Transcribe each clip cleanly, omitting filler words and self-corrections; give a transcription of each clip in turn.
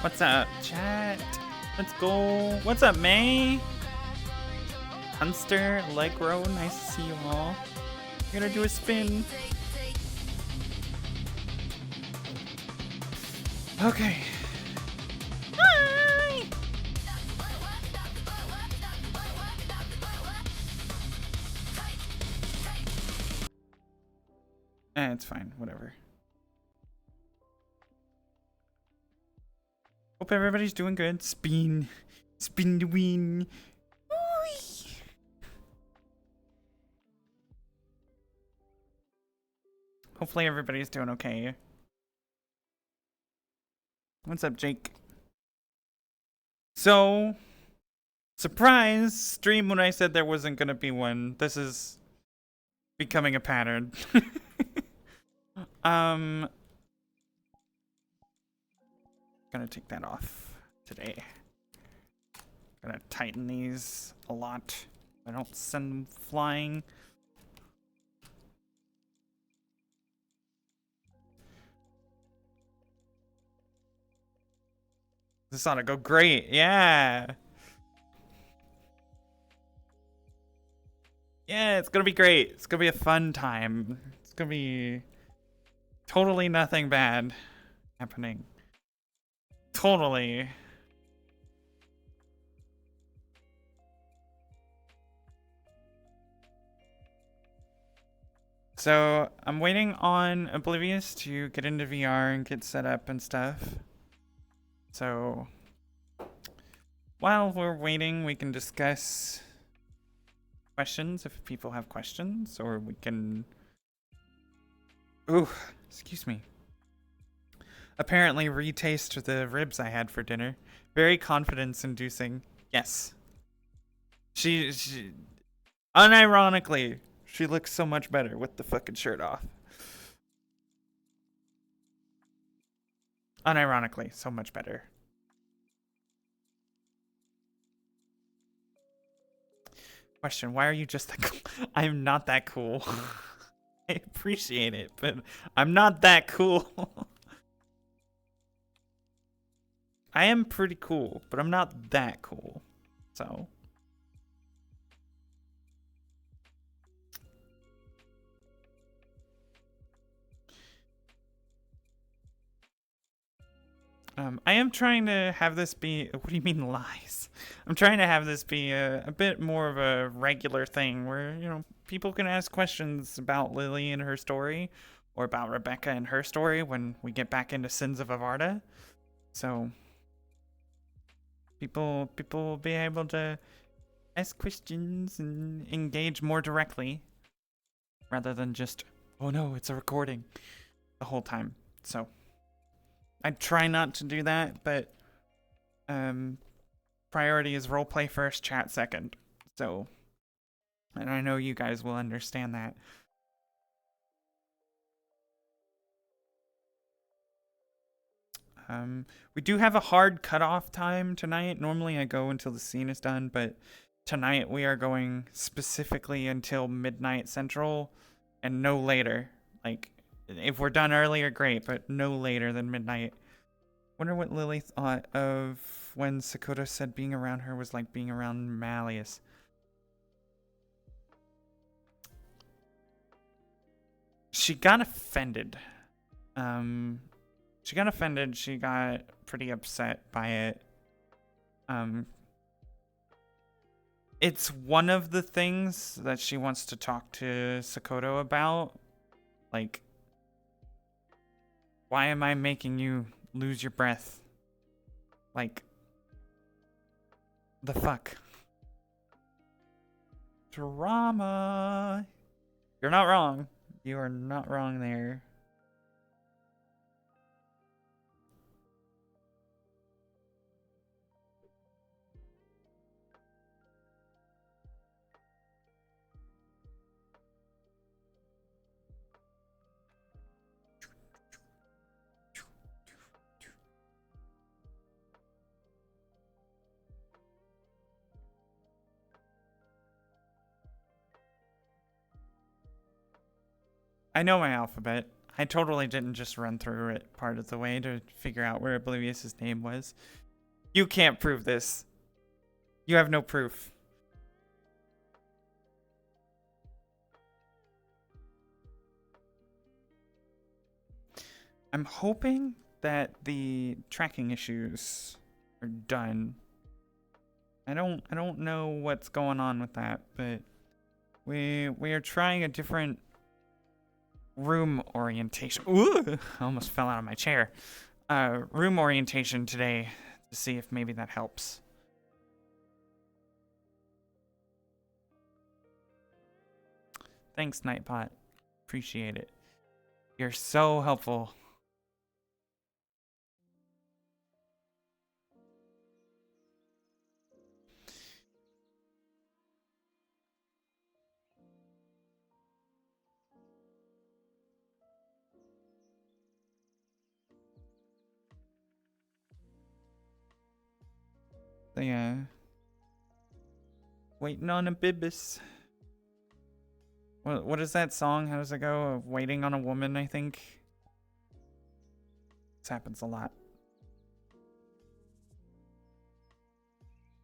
What's up, chat? Let's go. What's up, May? Hunster, Legro, nice to see you all. We're gonna do a spin. Okay. Hi. It's fine, whatever. Hope everybody's doing good. Spin to win. Hopefully everybody's doing okay. What's up, Jake? So, surprise stream when I said there wasn't gonna be one. This is becoming a pattern. Gonna take that off today. Gonna tighten these a lot. I don't send them flying. This ought to go great. Yeah. Yeah, it's gonna be great. It's gonna be a fun time. It's gonna be totally nothing bad happening. Totally. So I'm waiting on Oblivious to get into VR and get set up and stuff. So while we're waiting, we can discuss questions if people have questions, or we can... Ooh, excuse me. Apparently retaste the ribs I had for dinner. Very confidence-inducing. Yes. She unironically, she looks so much better with the fucking shirt off. Unironically, so much better. Question, why are you just that cool? I'm not that cool. I appreciate it, but I'm not that cool. I am pretty cool, but I'm not that cool. So... I am trying to have this be... What do you mean lies? I'm trying to have this be a bit more of a regular thing where, you know, people can ask questions about Lily and her story, or about Rebecca and her story when we get back into Sins of Avarda. So people will be able to ask questions and engage more directly rather than just, oh no, it's a recording the whole time. So I try not to do that, but priority is roleplay first, chat second. So, and I know you guys will understand that. We do have a hard cutoff time tonight. Normally I go until the scene is done, but tonight we are going specifically until midnight central and no later. Like, if we're done earlier, great, but no later than midnight. Wonder what Lily thought of when Sakura said being around her was like being around Malleus. She got offended. She got offended. She got pretty upset by it. It's one of the things that she wants to talk to Sakoto about. Like, why am I making you lose your breath. Like, the fuck? Drama. You're not wrong. You are not wrong there. I know my alphabet. I totally didn't just run through it part of the way to figure out where Oblivious's name was. You can't prove this. You have no proof. I'm hoping that the tracking issues are done. I don't know what's going on with that, but we are trying a different room orientation. Ooh, I almost fell out of my chair. Room orientation today to see if maybe that helps. Thanks, Nightbot. Appreciate it. You're so helpful. Yeah. Waiting on a bibis. What is that song? How does it go? Waiting on a woman, I think. This happens a lot.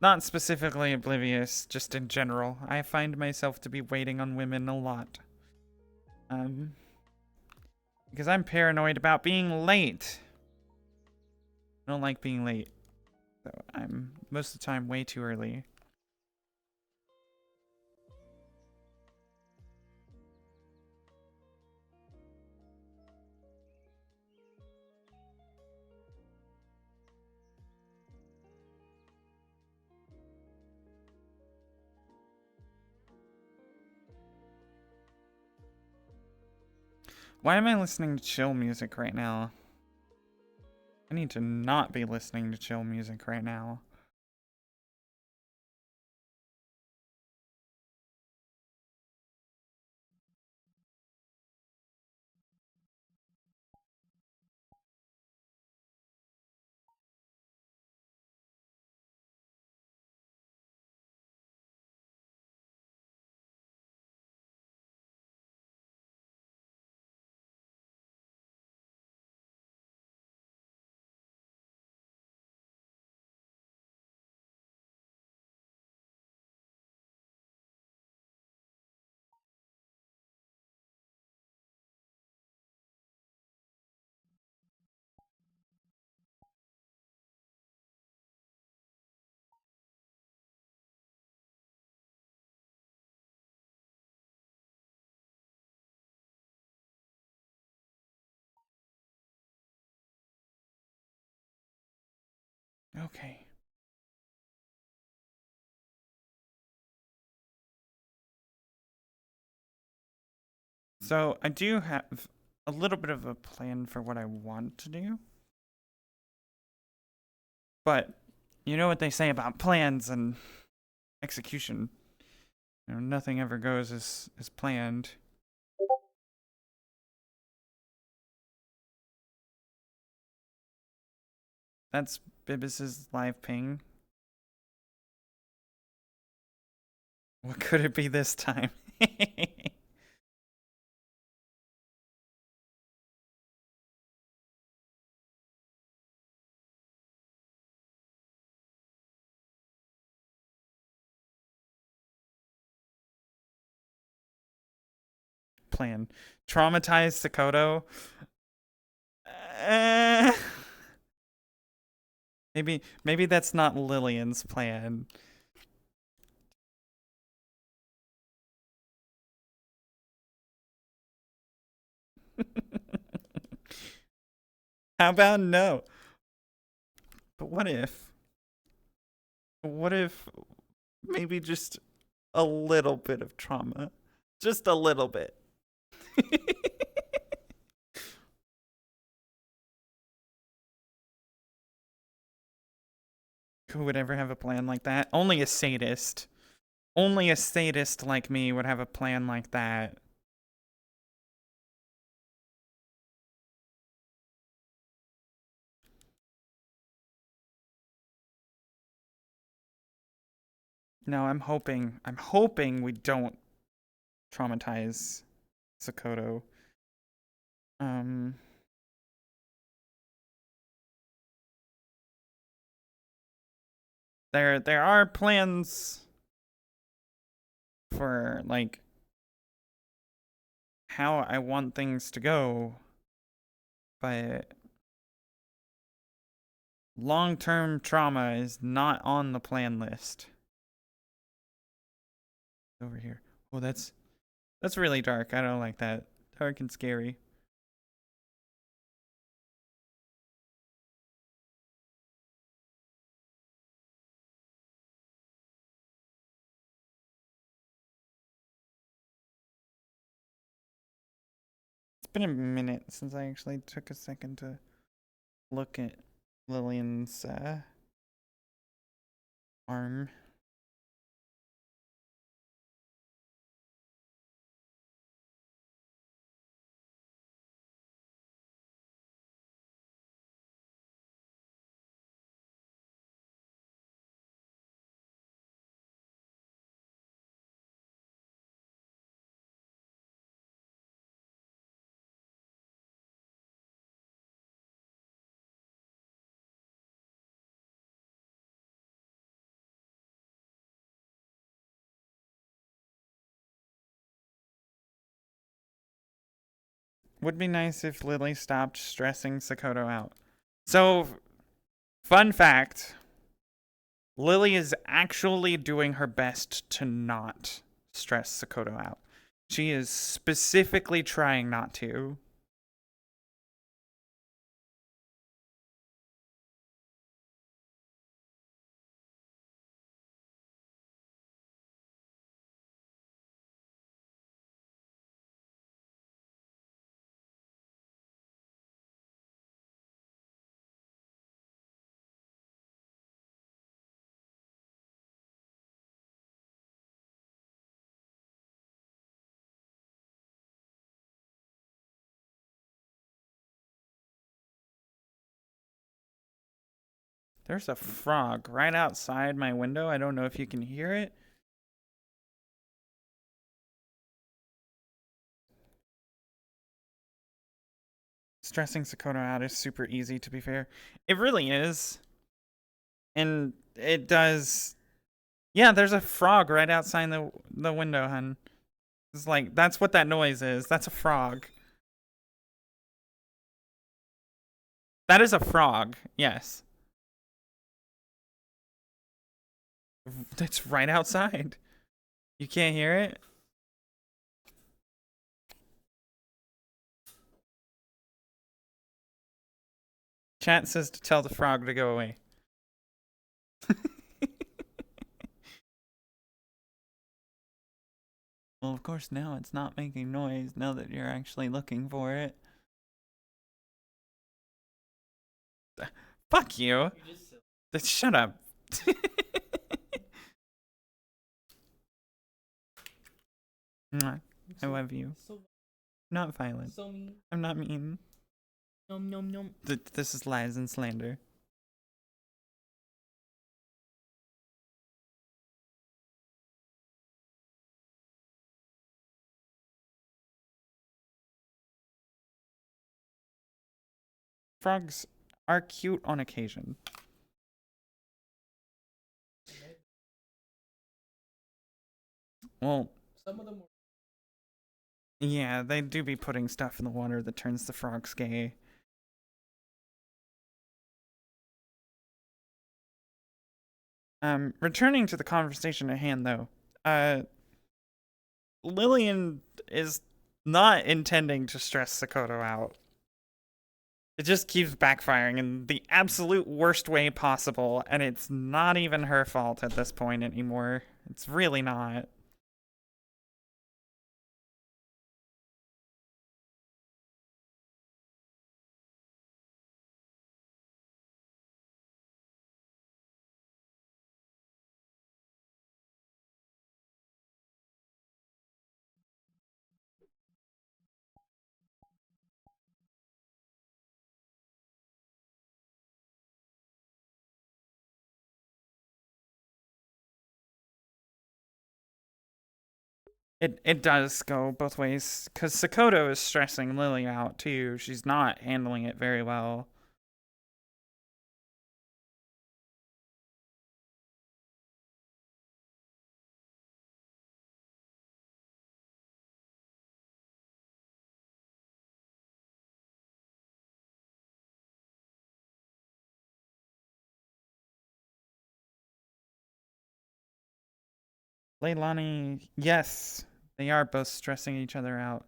Not specifically Oblivious, just in general. I find myself to be waiting on women a lot. Because I'm paranoid about being late. I don't like being late. So I'm most of the time way too early. Why am I listening to chill music right now? I need to not be listening to chill music right now. Okay. So I do have a little bit of a plan for what I want to do. But you know what they say about plans and execution. You know, nothing ever goes as planned. That's Bibis's live ping. What could it be this time? Plan. Traumatize Sakoto. Uh, maybe that's not Lillian's plan. How about no? But what if? What if maybe just a little bit of trauma? Just a little bit. Who would ever have a plan like that? Only a sadist. Only a sadist like me would have a plan like that. No, I'm hoping we don't traumatize Sakoto. There are plans for like how I want things to go, but long-term trauma is not on the plan list. Over here. Oh, that's really dark. I don't like that. Dark and scary. It's been a minute since I actually took a second to look at Lillian's arm. Would be nice if Lily stopped stressing Sakoto out. So, fun fact, Lily is actually doing her best to not stress Sakoto out. She is specifically trying not to. There's a frog right outside my window. I don't know if you can hear it. Stressing Sakoto out is super easy, to be fair. It really is. And it does. Yeah, there's a frog right outside the window, hun. It's like, that's what that noise is. That's a frog. That is a frog, yes. It's right outside. You can't hear it? Chat says to tell the frog to go away. Well, of course, now it's not making noise now that you're actually looking for it. Fuck you. Shut up. I love you. Not violent. I'm not mean. This is lies and slander. Frogs are cute on occasion. Well, some of them. Yeah, they do be putting stuff in the water that turns the frogs gay. Returning to the conversation at hand, though, Lillian is not intending to stress Sakoto out. It just keeps backfiring in the absolute worst way possible, and it's not even her fault at this point anymore. It's really not. It does go both ways, because Sakoto is stressing Lily out too. She's not handling it very well. Leilani, yes, they are both stressing each other out.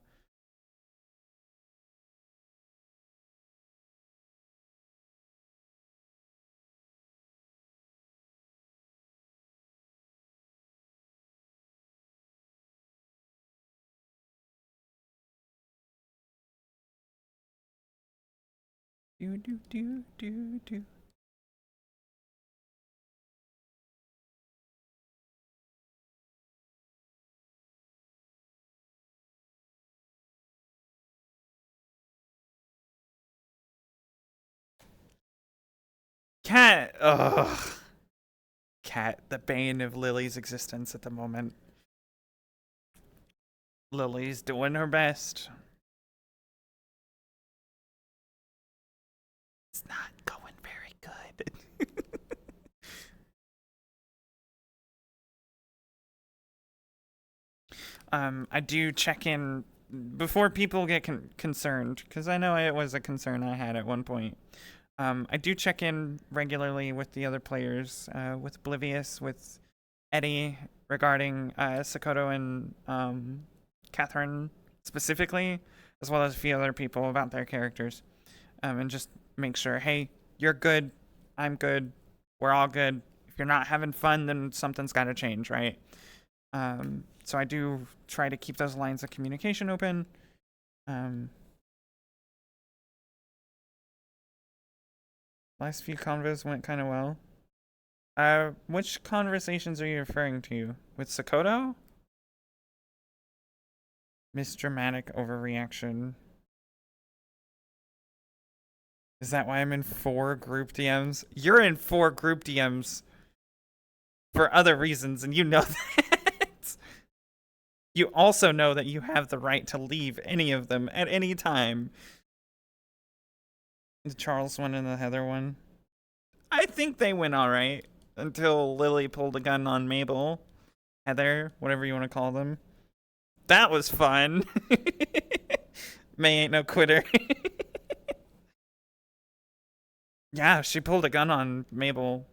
Do do do do do. Cat, ugh. Cat, the bane of Lily's existence at the moment. Lily's doing her best. It's not going very good. I do check in before people get concerned, because I know it was a concern I had at one point. I do check in regularly with the other players, with Oblivious, with Eddie, regarding Sakoto and Catherine specifically, as well as a few other people about their characters, and just make sure, hey, you're good, I'm good, we're all good. If you're not having fun, then something's got to change, right? So I do try to keep those lines of communication open. Last few convos went kind of well. Which conversations are you referring to? With Sakoto? Miss Dramatic overreaction. Is that why I'm in 4 group DMs? You're in 4 group DMs for other reasons, and you know that. You also know that you have the right to leave any of them at any time. The Charles one and the Heather one. I think they went alright until Lily pulled a gun on Mabel. Heather, whatever you want to call them. That was fun. May ain't no quitter. Yeah, she pulled a gun on Mabel.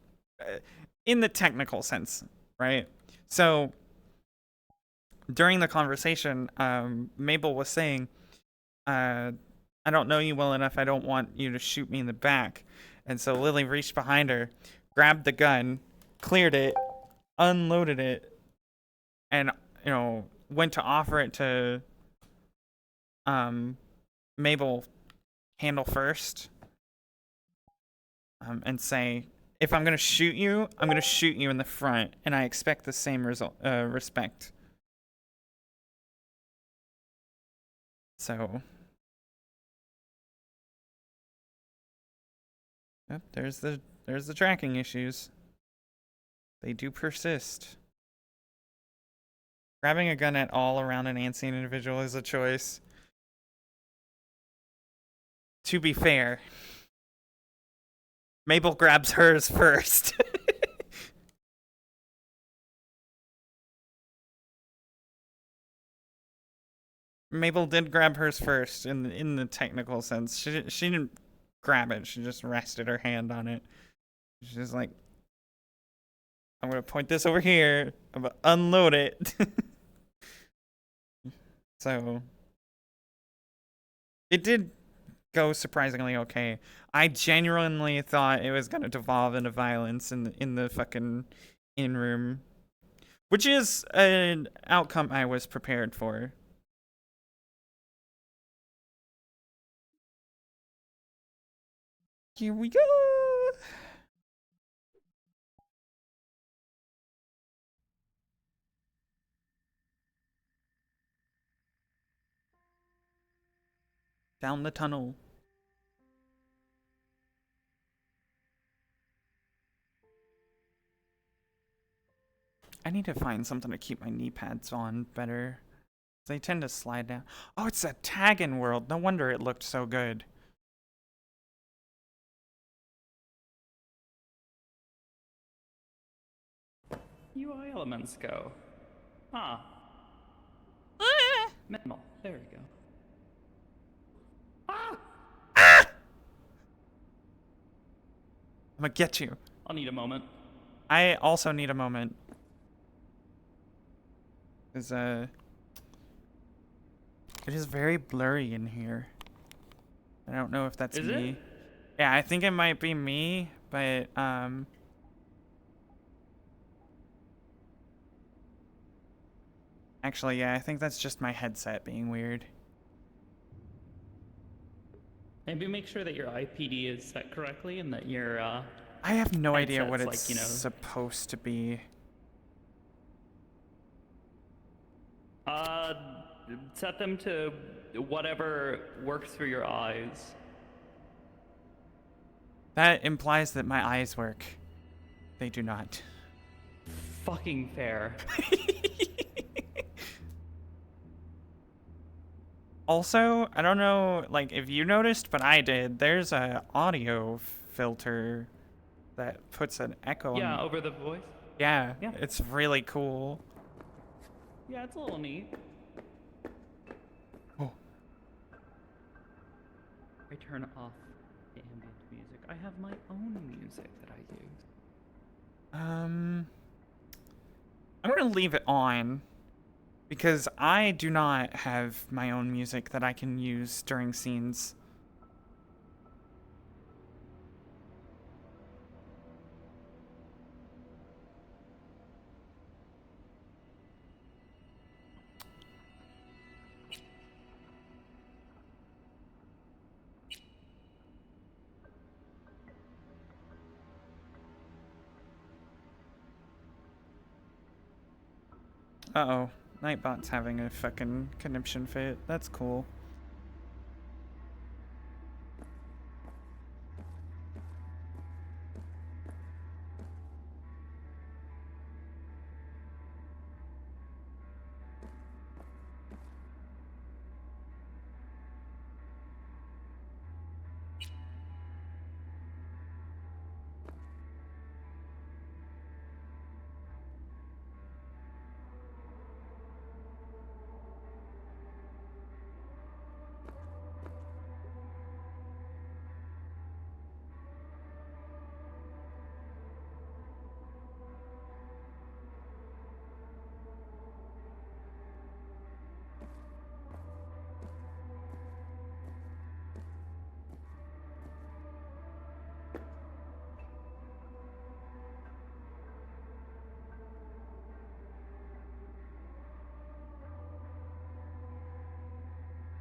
In the technical sense, right? So during the conversation, Mabel was saying, I don't know you well enough. I don't want you to shoot me in the back. And so Lily reached behind her, grabbed the gun, cleared it, unloaded it, and, went to offer it to Mabel handle first, and say, if I'm going to shoot you, I'm going to shoot you in the front, and I expect the same respect. So, yep, there's the tracking issues. They do persist. Grabbing a gun at all around an ancient individual is a choice. To be fair, Mabel grabs hers first. Mabel did grab hers first in the technical sense. She didn't grab it. She just rested her hand on it. She's like, I'm gonna point this over here. I'm gonna unload it. So it did go surprisingly okay. I genuinely thought it was gonna devolve into violence in the fucking in room, which is an outcome I was prepared for. Here we go. Down the tunnel. I need to find something to keep my knee pads on better. They tend to slide down. Oh, it's a tag-in world. No wonder it looked so good. UI elements go. Ah. Minimal. There we go. Ah! I'm gonna get you. I'll need a moment. I also need a moment. Cause it is very blurry in here. I don't know if that's me. It? Yeah, I think it might be me, but actually, yeah, I think that's just my headset being weird. Maybe make sure that your IPD is set correctly and that your I have no idea what it's like, you know, supposed to be. set them to whatever works for your eyes. That implies that my eyes work. They do not. Fucking fair. Also, I don't know, like, if you noticed, but I did. There's a audio filter that puts an echo. Yeah, over the voice. Yeah, Yeah. it's really cool. Yeah, it's a little neat. Oh. I turn off the ambient music. I have my own music that I use. I'm gonna leave it on because I do not have my own music that I can use during scenes. Uh-oh. Nightbot's having a fucking conniption fit. That's cool.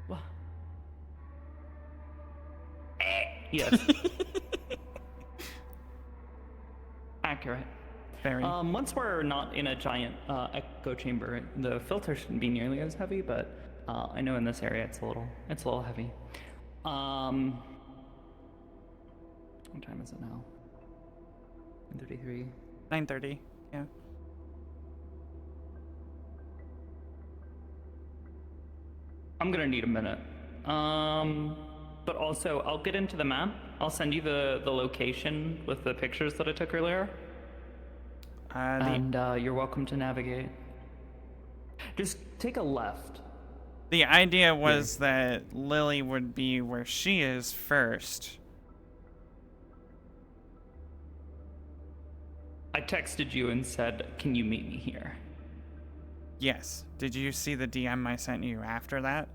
What? Yes. Accurate. Very. Once we're not in a giant echo chamber, the filter shouldn't be nearly as heavy, but I know in this area it's a little heavy. What time is it now? 9:33. 9:30. Yeah. I'm gonna need a minute. But also I'll get into the map. I'll send you the location with the pictures that I took earlier. And you're welcome to navigate. Just take a left. The idea was that Lily would be where she is first. I texted you and said, can you meet me here? Yes. Did you see the DM I sent you after that?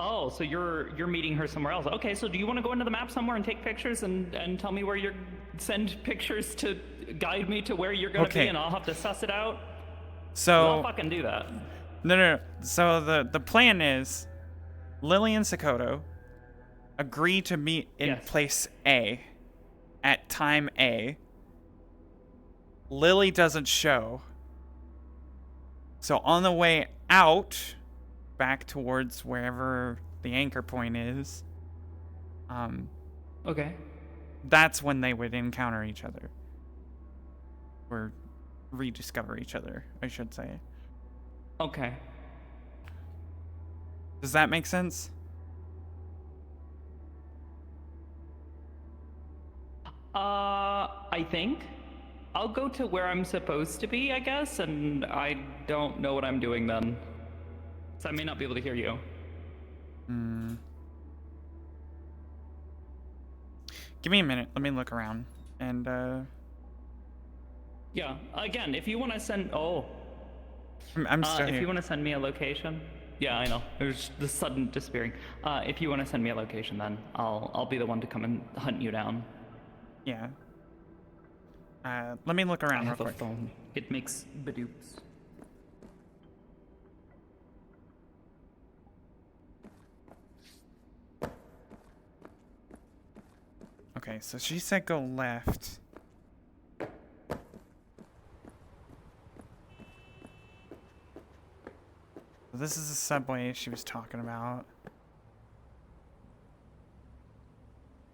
Oh, so you're meeting her somewhere else. Okay, so do you want to go into the map somewhere and take pictures and tell me where you're send pictures to guide me to where you're gonna be, and I'll have to suss it out? So I'll fucking do that. No. So the plan is Lily and Sakoto agree to meet in place A at time A. Lily doesn't show. So on the way out, back towards wherever the anchor point is, okay, that's when they would encounter each other. Or rediscover each other, I should say. Okay. Does that make sense? I think I'll go to where I'm supposed to be, I guess, and I don't know what I'm doing then. So I may not be able to hear you. Give me a minute. Let me look around. And, yeah, again, if you want to send... Oh. I'm still If here. you want to send me a location... Yeah, I know. There's the sudden disappearing. If you want to send me a location, then I'll be the one to come and hunt you down. Yeah. Let me look around real quick. I have a phone. It makes badoops. Okay, so she said go left. This is the subway she was talking about.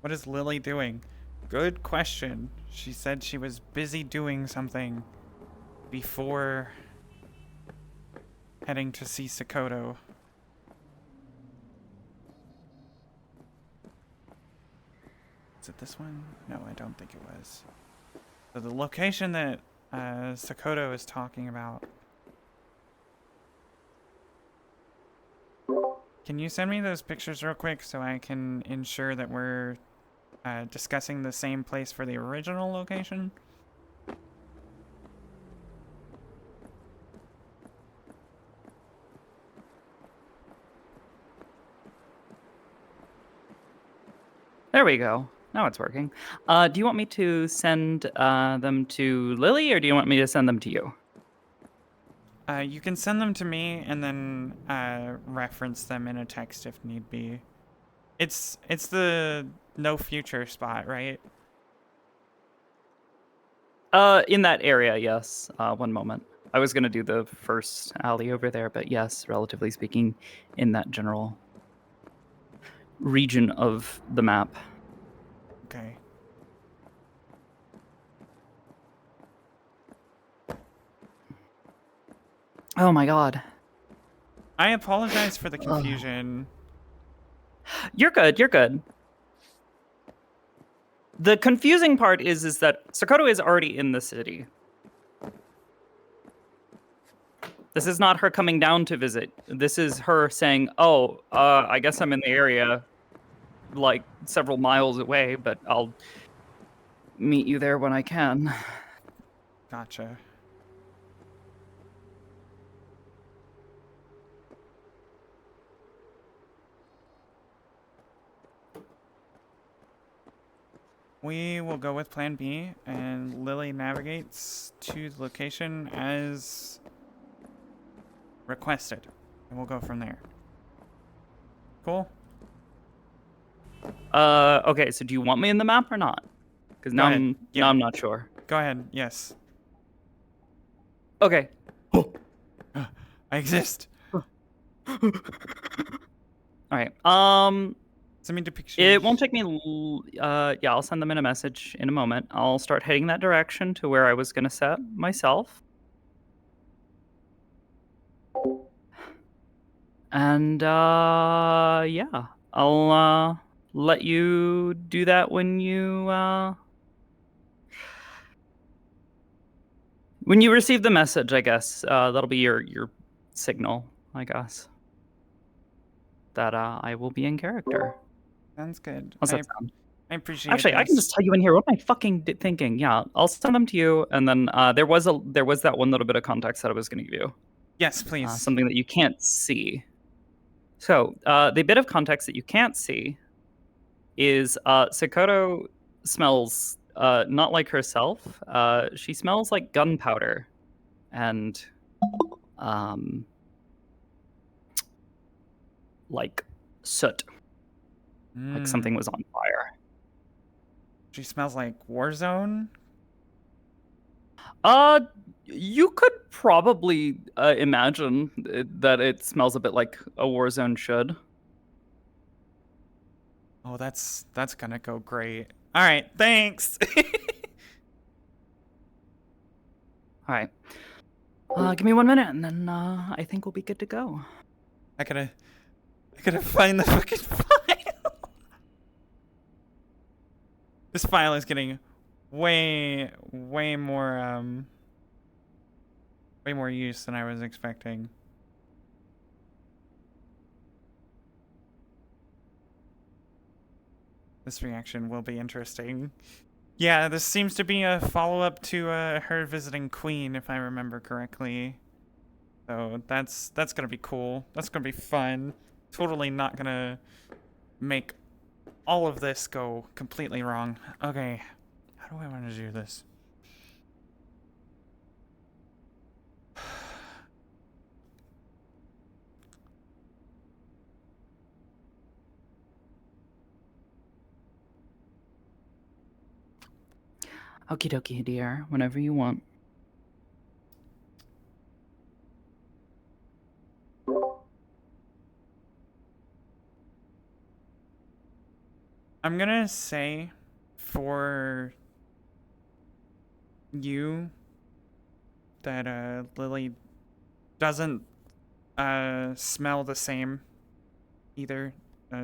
What is Lily doing? Good question. She said she was busy doing something before heading to see Sakoto. Is it this one? No, I don't think it was. So the location that Sakoto is talking about. Can you send me those pictures real quick so I can ensure that we're discussing the same place for the original location? There we go. Now it's working. Do you want me to send them to Lily, or do you want me to send them to you? You can send them to me and then reference them in a text if need be. It's the no future spot, right? In that area, yes. One moment. I was gonna do the first alley over there, but yes, relatively speaking, in that general region of the map. Okay. Oh my god. I apologize for the confusion. You're good, you're good. The confusing part is that Sakoto is already in the city. This is not her coming down to visit. This is her saying, oh, I guess I'm in the area, like, several miles away, but I'll meet you there when I can. Gotcha. We will go with plan B, and Lily navigates to the location as requested, and we'll go from there. Cool? Okay, so do you want me in the map or not? Because now I'm not sure. Go ahead, yes. Okay. I exist. Alright, send me the pictures. It won't take me, yeah, I'll send them in a message in a moment. I'll start heading that direction to where I was going to set myself. And, yeah, I'll, let you do that when you receive the message, I guess. That'll be your signal, I guess, that, I will be in character. Sounds good. How's that sound? I appreciate it. Actually, I can just tell you in here. What am I fucking thinking? Yeah, I'll send them to you, and then there was that one little bit of context that I was going to give you. Yes, please. Something that you can't see. So, the bit of context that you can't see is Sakoto smells not like herself. She smells like gunpowder and like soot, like something was on fire. She smells like Warzone. You could probably imagine that it smells a bit like a Warzone should. Oh, that's gonna go great. All right, thanks. All right. Give me 1 minute, and then I think we'll be good to go. I gotta find the fucking file. This file is getting way more use than I was expecting. This reaction will be interesting. Yeah, this seems to be a follow-up to her visiting Queen, if I remember correctly. So that's gonna be cool. That's gonna be fun. Totally not gonna make all of this go completely wrong. Okay, how do I want to do this? Okie dokie, dear. Whenever you want. I'm gonna say for you that Lily doesn't smell the same either.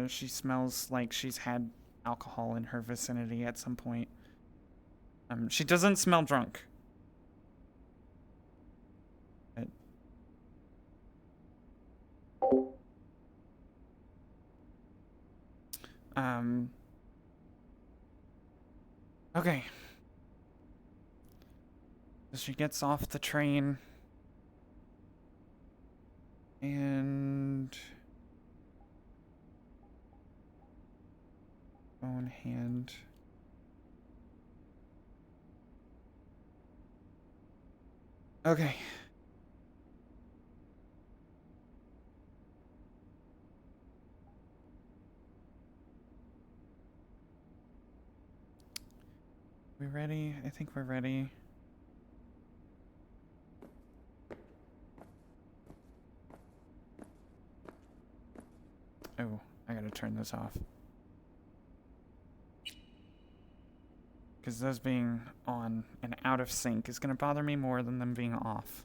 She smells like she's had alcohol in her vicinity at some point. She doesn't smell drunk. But okay. So she gets off the train and phone hand. Okay. We ready? I think we're ready. Oh, I gotta turn this off. Because those being on and out of sync is gonna bother me more than them being off.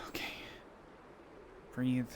Okay. Breathe.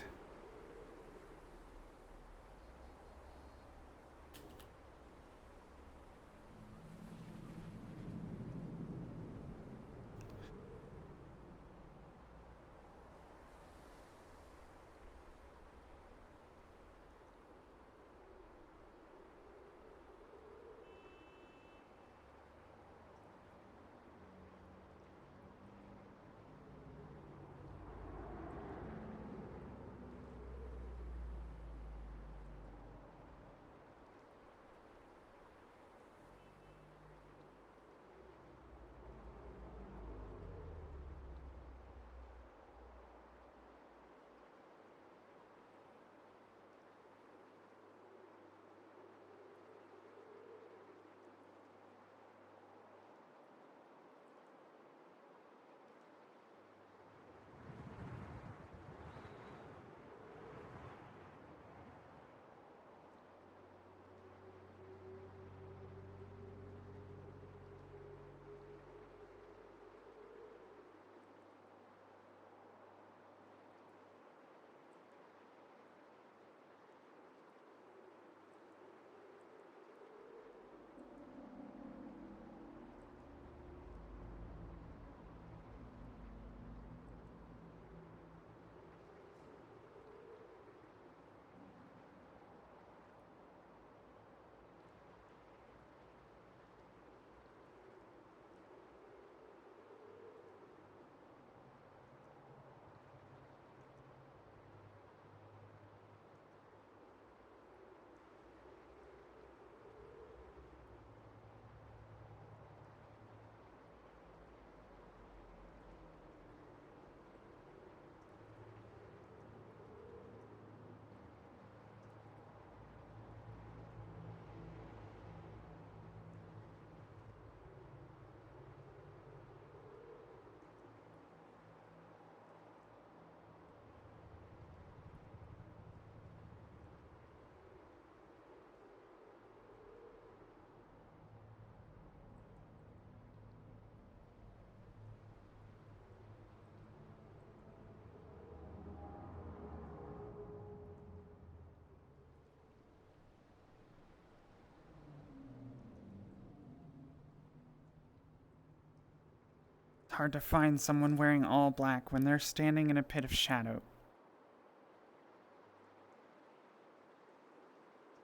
Hard to find someone wearing all black when they're standing in a pit of shadow.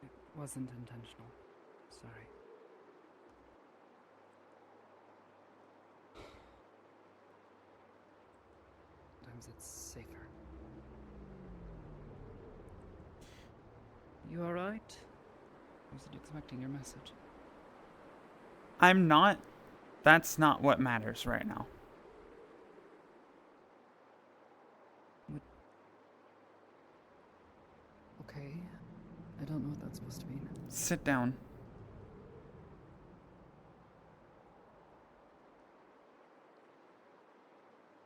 It wasn't intentional. Sorry. Sometimes it's safer. You alright? I wasn't expecting your message. I'm not. That's not what matters right now. Okay. I don't know what that's supposed to mean. Sit down.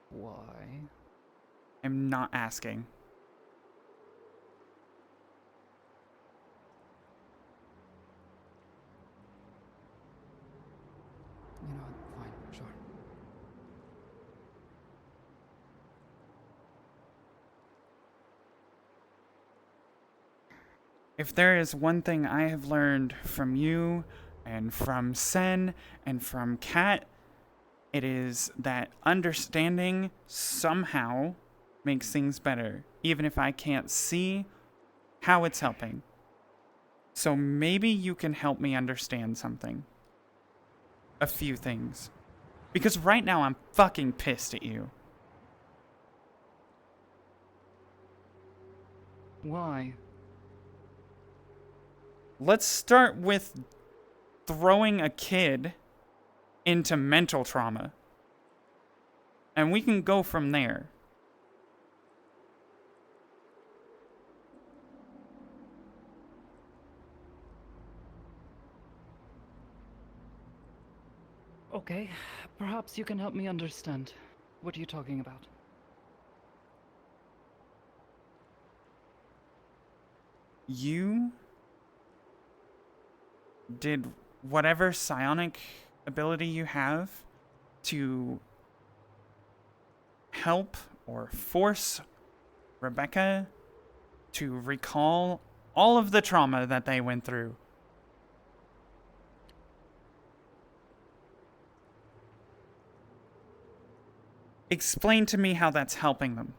Why? I'm not asking. You know what? Fine, sure. If there is one thing I have learned from you and from Sen and from Kat, it is that understanding somehow makes things better, even if I can't see how it's helping. So maybe you can help me understand something. A few things. Because right now I'm fucking pissed at you. Why? Let's start with throwing a kid into mental trauma. And we can go from there. Okay, perhaps you can help me understand. What are you talking about? You did whatever psionic ability you have to help or force Rebecca to recall all of the trauma that they went through. Explain to me how that's helping them.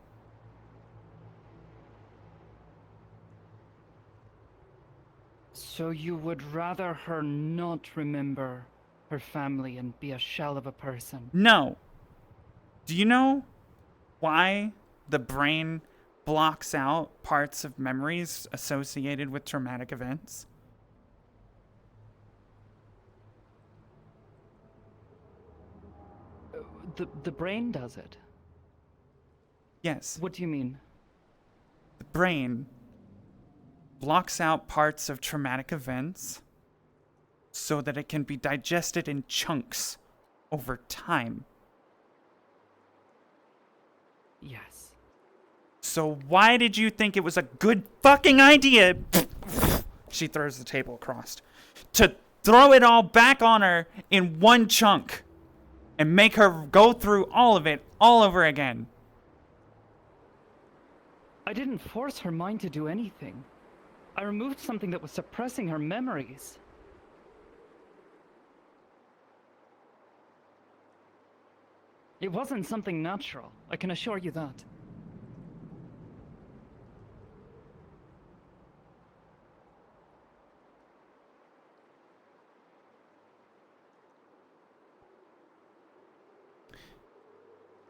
So you would rather her not remember her family and be a shell of a person? No. Do you know why the brain blocks out parts of memories associated with traumatic events? The brain does it? Yes. What do you mean? The brain blocks out parts of traumatic events so that it can be digested in chunks over time. Yes. So why did you think it was a good fucking idea? She throws the table across. To throw it all back on her in one chunk and make her go through all of it all over again. I didn't force her mind to do anything. I removed something that was suppressing her memories. It wasn't something natural, I can assure you that.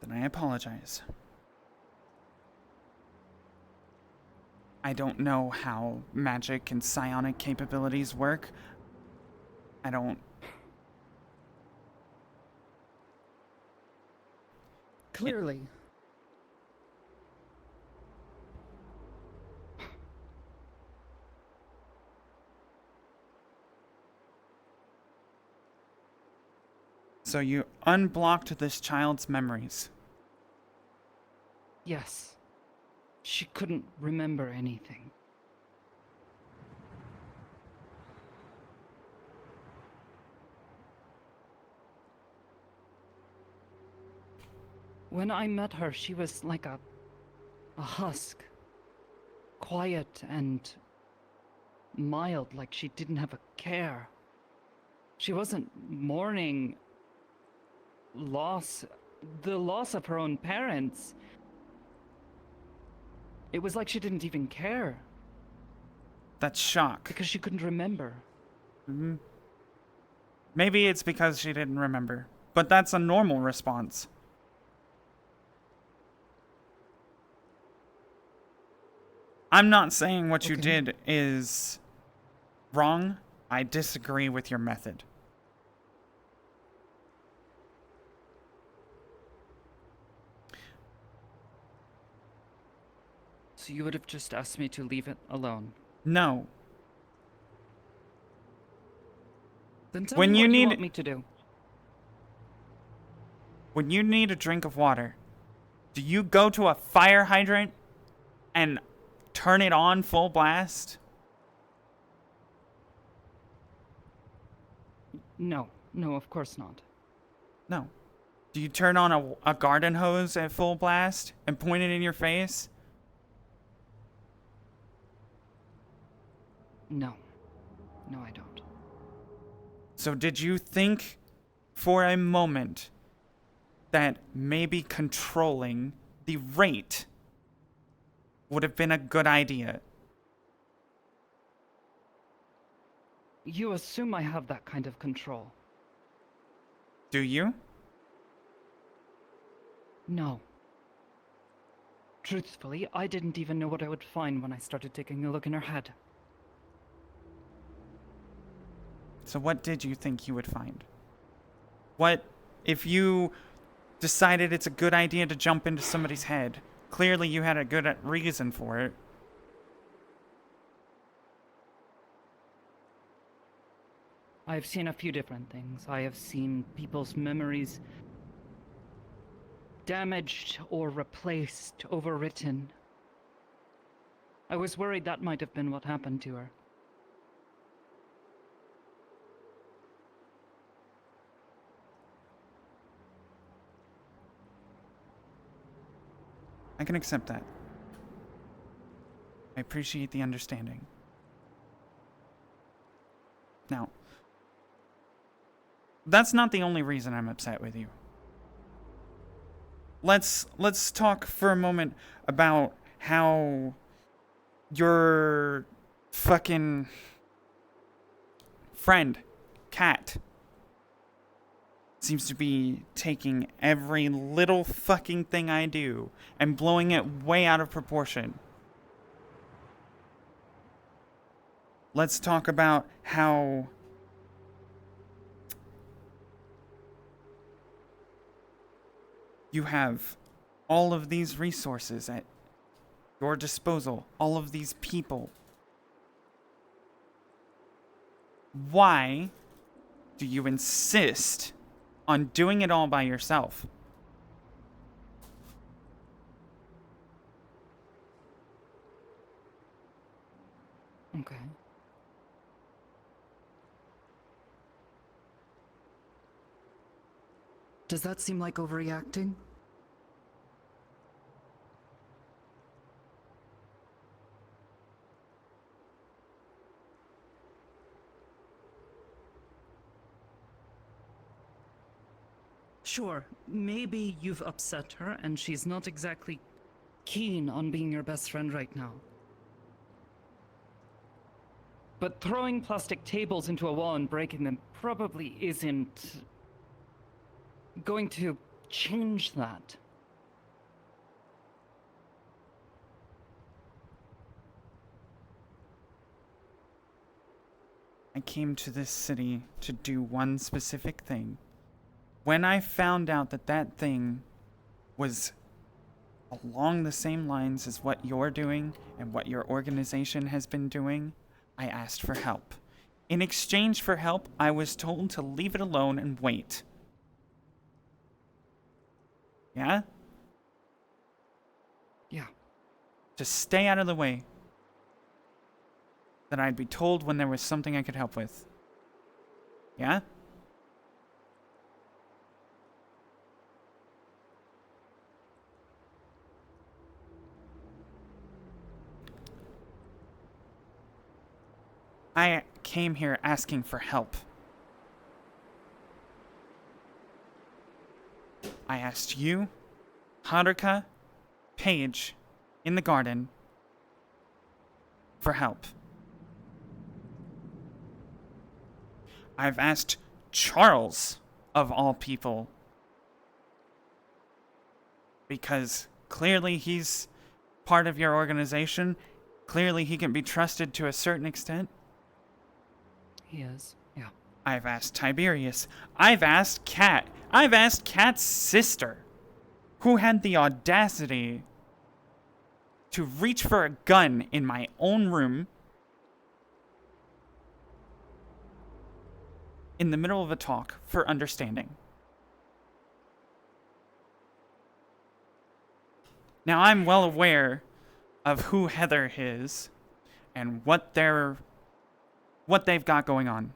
Then I apologize. I don't know how magic and psionic capabilities work. I don't... Clearly. So you unblocked this child's memories. Yes. She couldn't remember anything. When I met her, she was like a husk. Quiet and mild, like she didn't have a care. She wasn't mourning loss the loss of her own parents. It was like she didn't even care That's shock. because she couldn't remember. Maybe it's because she didn't remember, but that's a normal response. I'm not saying what you Okay. did is wrong. I disagree with your method. So you would have just asked me to leave it alone. No. Then tell When me you what you need- want me to do. When you need a drink of water, do you go to a fire hydrant and turn it on full blast? No, of course not. No. Do you turn on a garden hose at full blast and point it in your face? No, I don't. So did you think for a moment that maybe controlling the rate would have been a good idea? You assume I have that kind of control. Do you? No. Truthfully, I didn't even know what I would find when I started taking a look in her head. So what did you think you would find? What if you decided it's a good idea to jump into somebody's head? Clearly you had a good reason for it. I've seen a few different things. I have seen people's memories damaged or replaced, overwritten. I was worried that might have been what happened to her. I can accept that. I appreciate the understanding. Now, that's not the only reason I'm upset with you. Let's talk for a moment about how your fucking friend, Cat, seems to be taking every little fucking thing I do and blowing it way out of proportion. Let's talk about how you have all of these resources at your disposal, all of these people. Why do you insist on doing it all by yourself? Okay. Does that seem like overreacting? Sure, maybe you've upset her and she's not exactly keen on being your best friend right now. But throwing plastic tables into a wall and breaking them probably isn't going to change that. I came to this city to do one specific thing. When I found out that that thing was along the same lines as what you're doing and what your organization has been doing, I asked for help. In exchange for help, I was told to leave it alone and wait. Yeah? Yeah. To stay out of the way. That I'd be told when there was something I could help with. Yeah? I came here asking for help. I asked you, Haruka, Paige, in the garden, for help. I've asked Charles, of all people, because clearly he's part of your organization. Clearly he can be trusted to a certain extent. He is, yeah. I've asked Tiberius. I've asked Kat. I've asked Kat's sister, who had the audacity to reach for a gun in my own room in the middle of a talk for understanding. Now, I'm well aware of who Heather is and what they've got going on.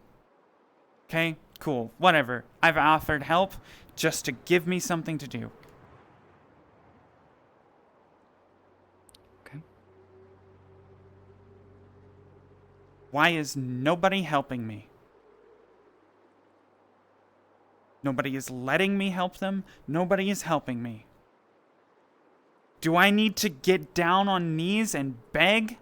Okay? Cool. Whatever. I've offered help just to give me something to do. Okay. Why is nobody helping me? Nobody is letting me help them. Nobody is helping me. Do I need to get down on knees and beg?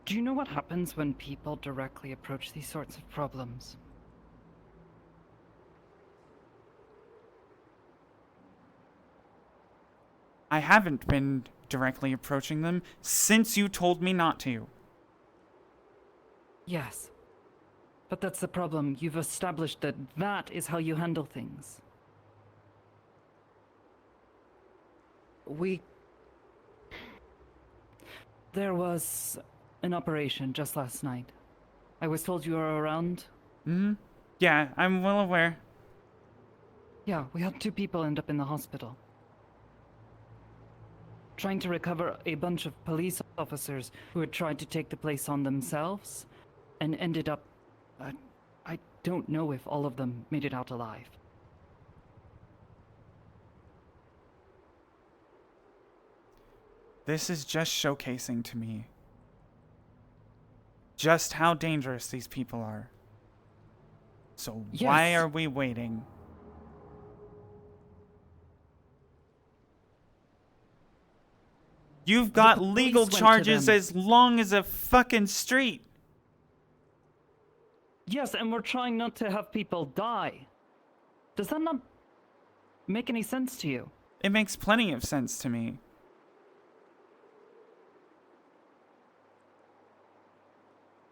Do you know what happens when people directly approach these sorts of problems? I haven't been directly approaching them since you told me not to. Yes. But that's the problem. You've established that that is how you handle things. There was an operation just last night. I was told you were around. Yeah, I'm well aware. Yeah, we had 2 people end up in the hospital. Trying to recover a bunch of police officers who had tried to take the place on themselves and ended up... I don't know if all of them made it out alive. This is just showcasing to me just how dangerous these people are. So why Yes. are we waiting? You've got police legal went to charges them. as long as a fucking street. Yes, and we're trying not to have people die. Does that not make any sense to you? It makes plenty of sense to me.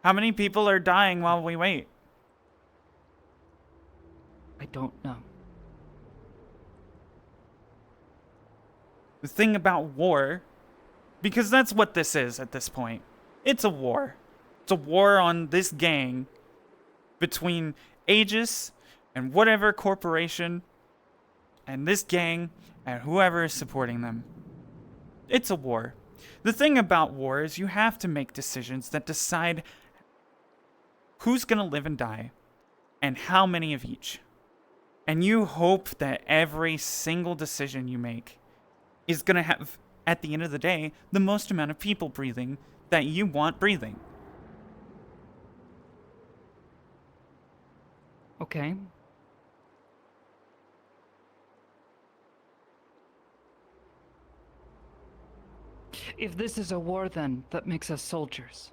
How many people are dying while we wait? I don't know. The thing about war, because that's what this is at this point. It's a war. It's a war on this gang between Aegis and whatever corporation and this gang and whoever is supporting them. It's a war. The thing about war is you have to make decisions that decide who's going to live and die and how many of each. And you hope that every single decision you make is going to have, at the end of the day, the most amount of people breathing that you want breathing. Okay. If this is a war, then, that makes us soldiers.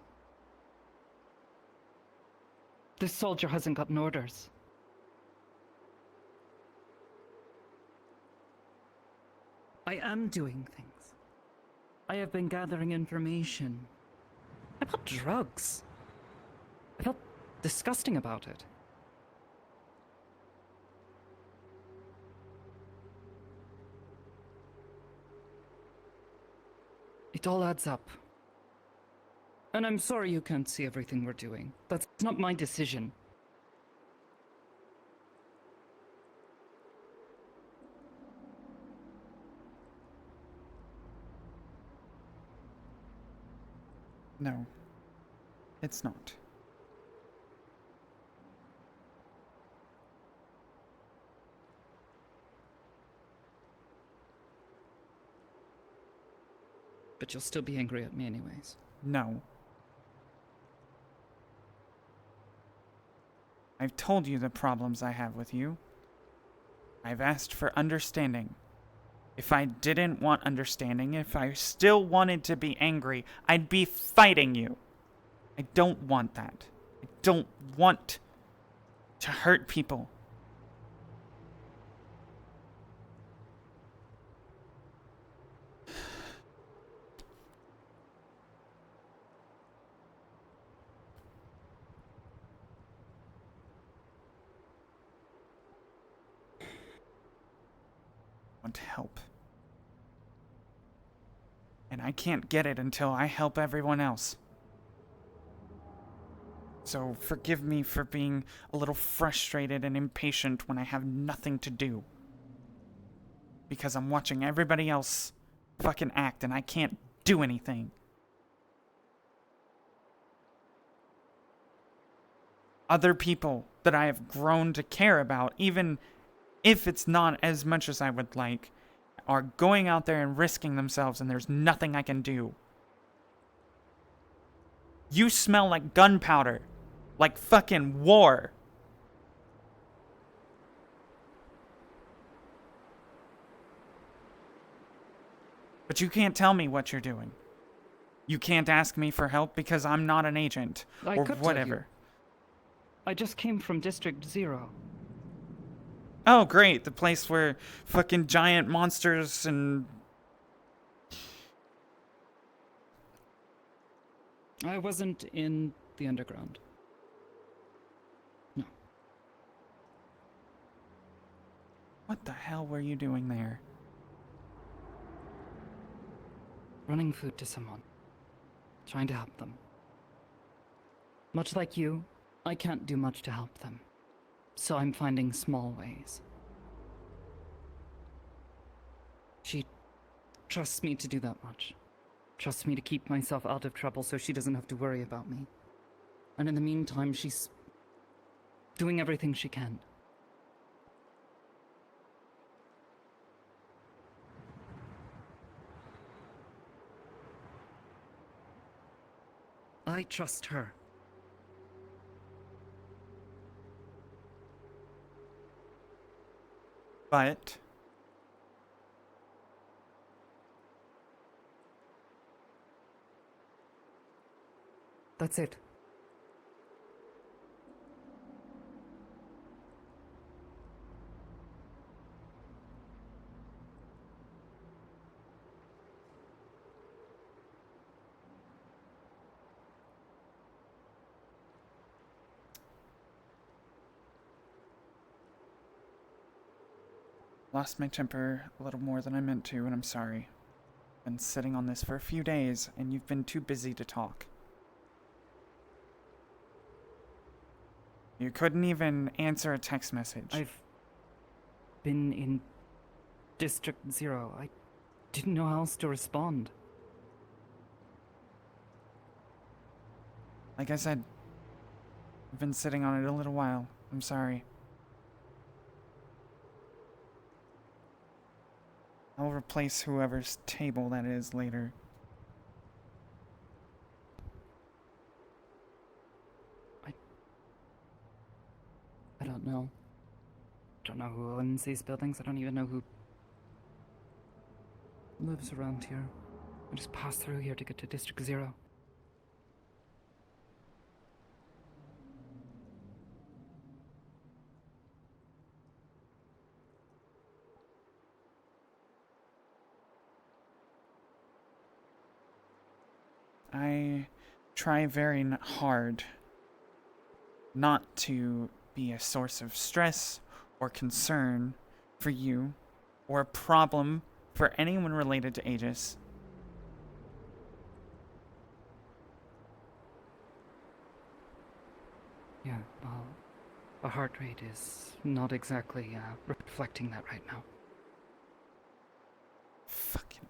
This soldier hasn't gotten orders. I am doing things. I have been gathering information about drugs. I felt disgusting about it. It all adds up. And I'm sorry you can't see everything we're doing. That's not my decision. No, it's not. But you'll still be angry at me anyways. No. I've told you the problems I have with you. I've asked for understanding. If I didn't want understanding, if I still wanted to be angry, I'd be fighting you. I don't want that. I don't want to hurt people. I want help. And I can't get it until I help everyone else. So forgive me for being a little frustrated and impatient when I have nothing to do. Because I'm watching everybody else fucking act and I can't do anything. Other people that I have grown to care about, even if it's not as much as I would like, are going out there and risking themselves and there's nothing I can do. You smell like gunpowder. Like fucking war. But you can't tell me what you're doing. You can't ask me for help because I'm not an agent. Or whatever. I just came from District 0. Oh, great. The place where fucking giant monsters and... I wasn't in the underground. No. What the hell were you doing there? Running food to someone. Trying to help them. Much like you, I can't do much to help them. So I'm finding small ways. She trusts me to do that much. Trusts me to keep myself out of trouble so she doesn't have to worry about me. And in the meantime, she's doing everything she can. I trust her. But... That's it. Lost my temper a little more than I meant to, and I'm sorry. Been sitting on this for a few days, and you've been too busy to talk. You couldn't even answer a text message. I've been in District 0. I didn't know how else to respond. Like I said, I've been sitting on it a little while. I'm sorry. I'll replace whoever's table that is later. I don't know. Don't know who owns these buildings. I don't even know who lives around here. I just passed through here to get to District 0. I try very hard not to be a source of stress or concern for you or a problem for anyone related to Aegis. Yeah, well, the heart rate is not exactly reflecting that right now. Fucking...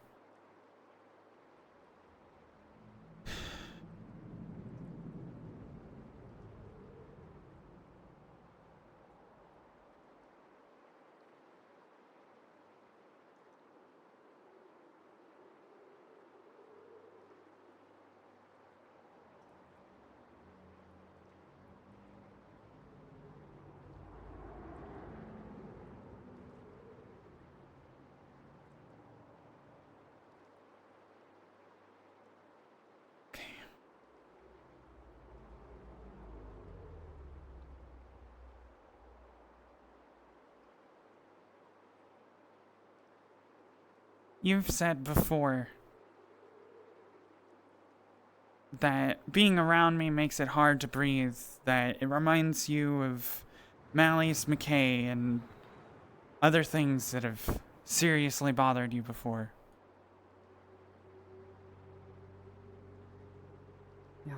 You've said before that being around me makes it hard to breathe, that it reminds you of Malleus McKay and other things that have seriously bothered you before. Yeah.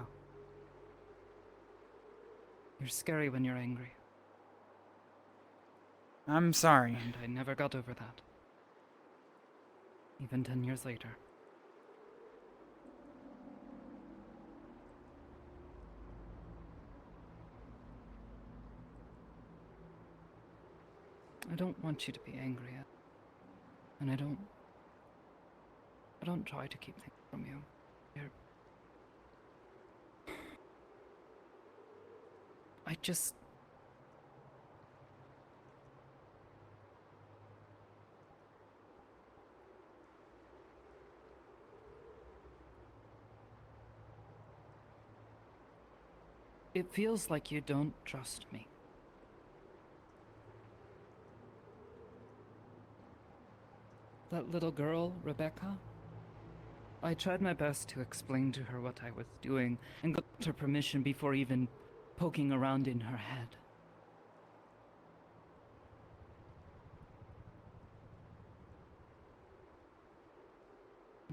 You're scary when you're angry, I'm sorry. and I never got over that. Even 10 years later. I don't want you to be angry at, and I don't try to keep things from you. I just... It feels like you don't trust me. That little girl, Rebecca? I tried my best to explain to her what I was doing and got her permission before even poking around in her head.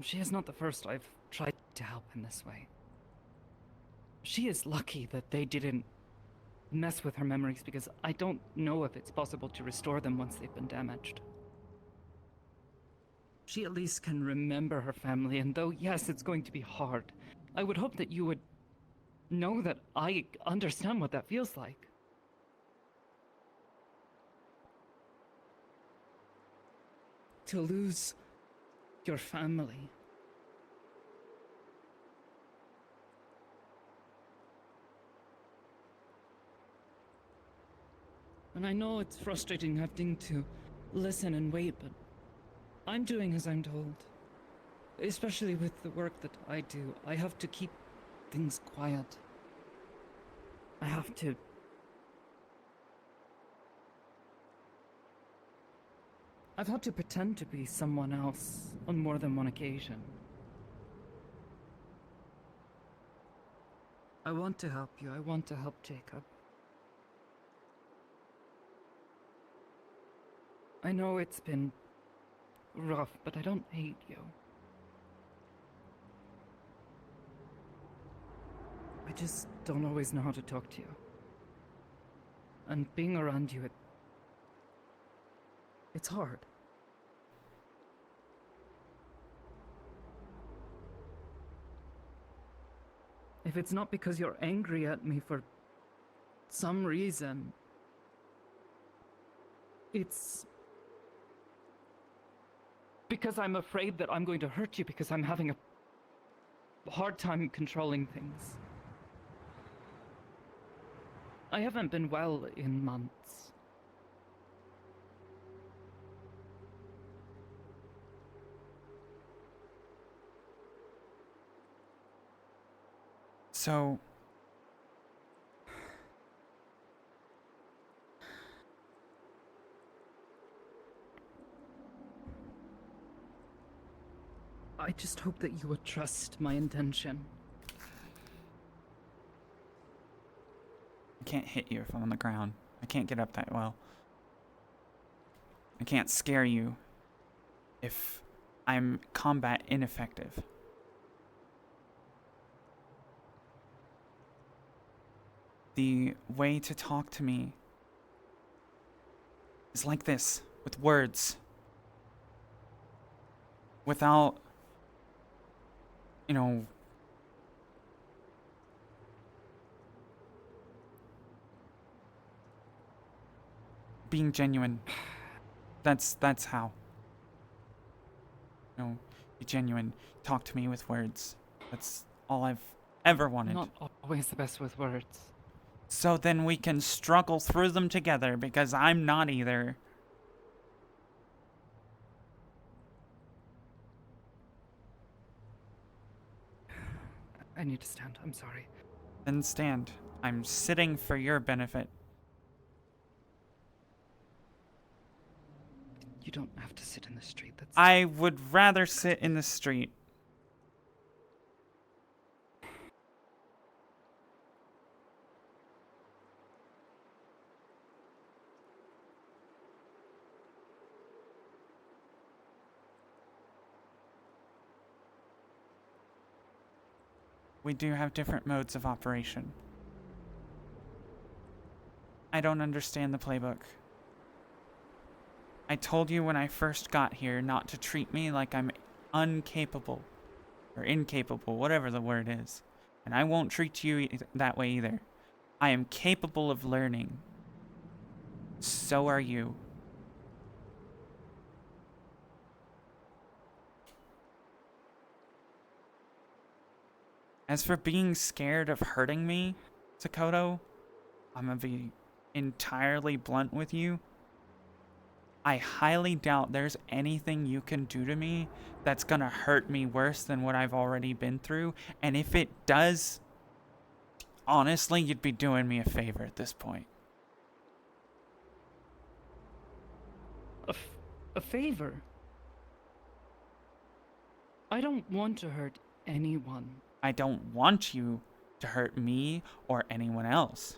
She is not the first I've tried to help in this way. She is lucky that they didn't mess with her memories because I don't know if it's possible to restore them once they've been damaged. She at least can remember her family, and though, yes, it's going to be hard, I would hope that you would know that I understand what that feels like. To lose your family. And I know it's frustrating having to listen and wait, but I'm doing as I'm told. Especially with the work that I do, I have to keep things quiet. I have to... I've had to pretend to be someone else on more than one occasion. I want to help you. I want to help Jacob. I know it's been rough, but I don't hate you. I just don't always know how to talk to you. And being around you, it's hard. If it's not because you're angry at me for some reason, it's because I'm afraid that I'm going to hurt you because I'm having a hard time controlling things. I haven't been well in months. So, I just hope that you would trust my intention. I can't hit you if I'm on the ground. I can't get up that well. I can't scare you if I'm combat ineffective. The way to talk to me is like this, with words. Without, being genuine. That's how. Be genuine. Talk to me with words. That's all I've ever wanted. Not always the best with words. So then we can struggle through them together, because I'm not either. I need to stand. I'm sorry. Then stand. I'm sitting for your benefit. You don't have to sit in the street. That's... I would rather sit in the street. We do have different modes of operation. I don't understand the playbook. I told you when I first got here not to treat me like I'm incapable, whatever the word is. And I won't treat you that way either. I am capable of learning. So are you. As for being scared of hurting me, Sakoto, I'm gonna be entirely blunt with you. I highly doubt there's anything you can do to me that's gonna hurt me worse than what I've already been through. And if it does, honestly, you'd be doing me a favor at this point. A favor? I don't want to hurt anyone. I don't want you to hurt me or anyone else.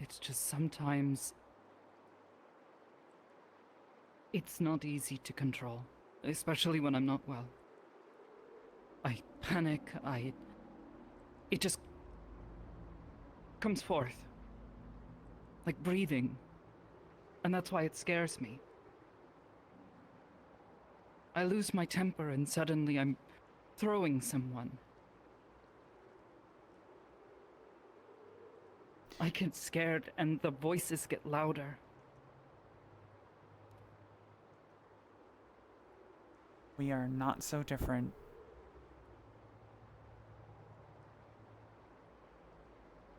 It's just sometimes it's not easy to control, especially when I'm not well. I panic, it just comes forth. Like breathing. And that's why it scares me. I lose my temper and suddenly I'm throwing someone. I get scared and the voices get louder. We are not so different.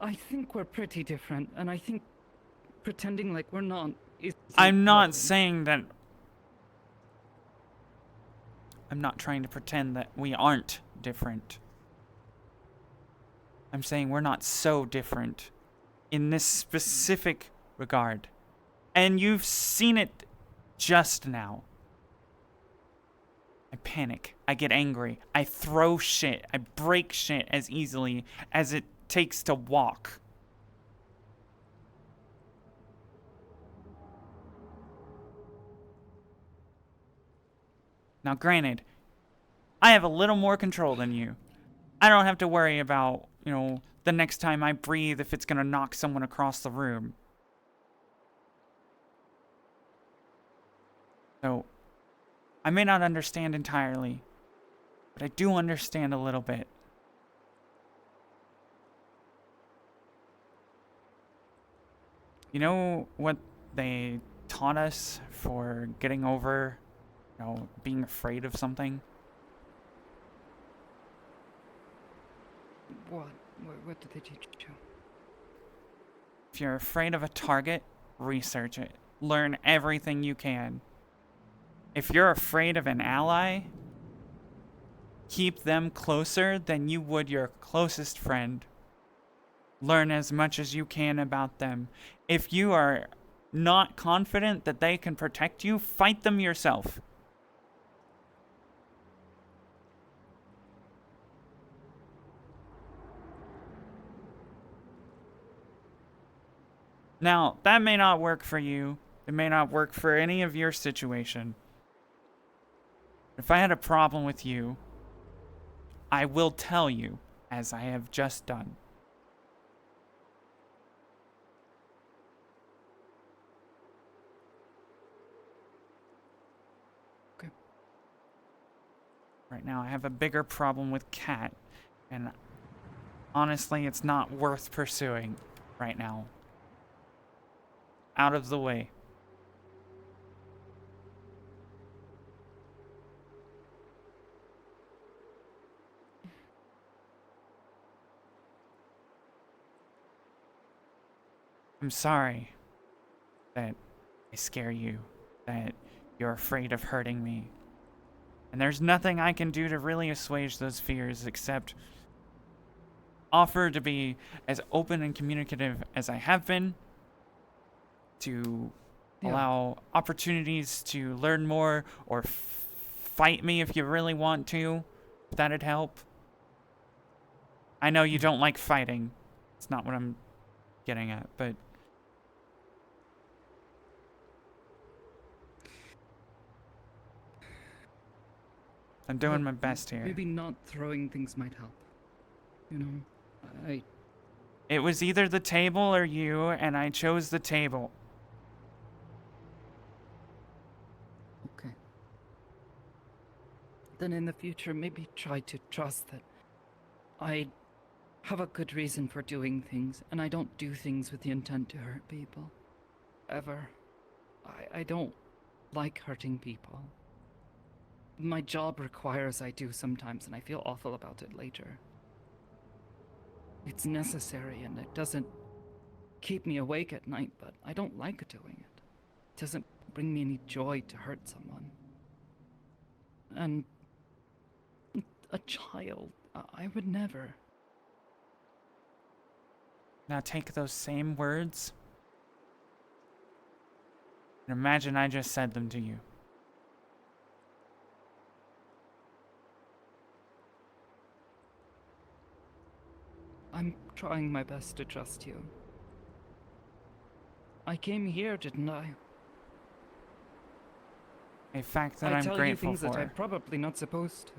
I think we're pretty different, and I think pretending like we're not is... I'm not saying that... I'm not trying to pretend that we aren't different. I'm saying we're not so different in this specific regard. And you've seen it just now. I panic. I get angry. I throw shit. I break shit as easily as it takes to walk. Now, granted, I have a little more control than you. I don't have to worry about, the next time I breathe if it's gonna knock someone across the room. So, I may not understand entirely, but I do understand a little bit. You know what they taught us for getting over, being afraid of something? What? What did they teach you? If you're afraid of a target, research it. Learn everything you can. If you're afraid of an ally, keep them closer than you would your closest friend. Learn as much as you can about them. If you are not confident that they can protect you, fight them yourself. Now, that may not work for you. It may not work for any of your situation. If I had a problem with you, I will tell you, as I have just done. Okay. Right now, I have a bigger problem with Kat, and honestly, it's not worth pursuing right now. Out of the way. I'm sorry that I scare you, that you're afraid of hurting me. And there's nothing I can do to really assuage those fears except offer to be as open and communicative as I have been, to Yeah. allow opportunities to learn more or fight me if you really want to, if that'd help. I know you don't like fighting. It's not what I'm getting at, but I'm doing my best here. Maybe not throwing things might help. You know, I It was either the table or you, and I chose the table. okay. Then in the future, maybe try to trust that I have a good reason for doing things, and I don't do things with the intent to hurt people. Ever. I don't like hurting people. My job requires I do sometimes, and I feel awful about it later. It's necessary, and it doesn't keep me awake at night, but I don't like doing it. It doesn't bring me any joy to hurt someone. And a child, I would never. Now take those same words and imagine I just said them to you. I'm trying my best to trust you. I came here, didn't I? A fact that I I'm tell you grateful things that I'm for. probably not supposed to.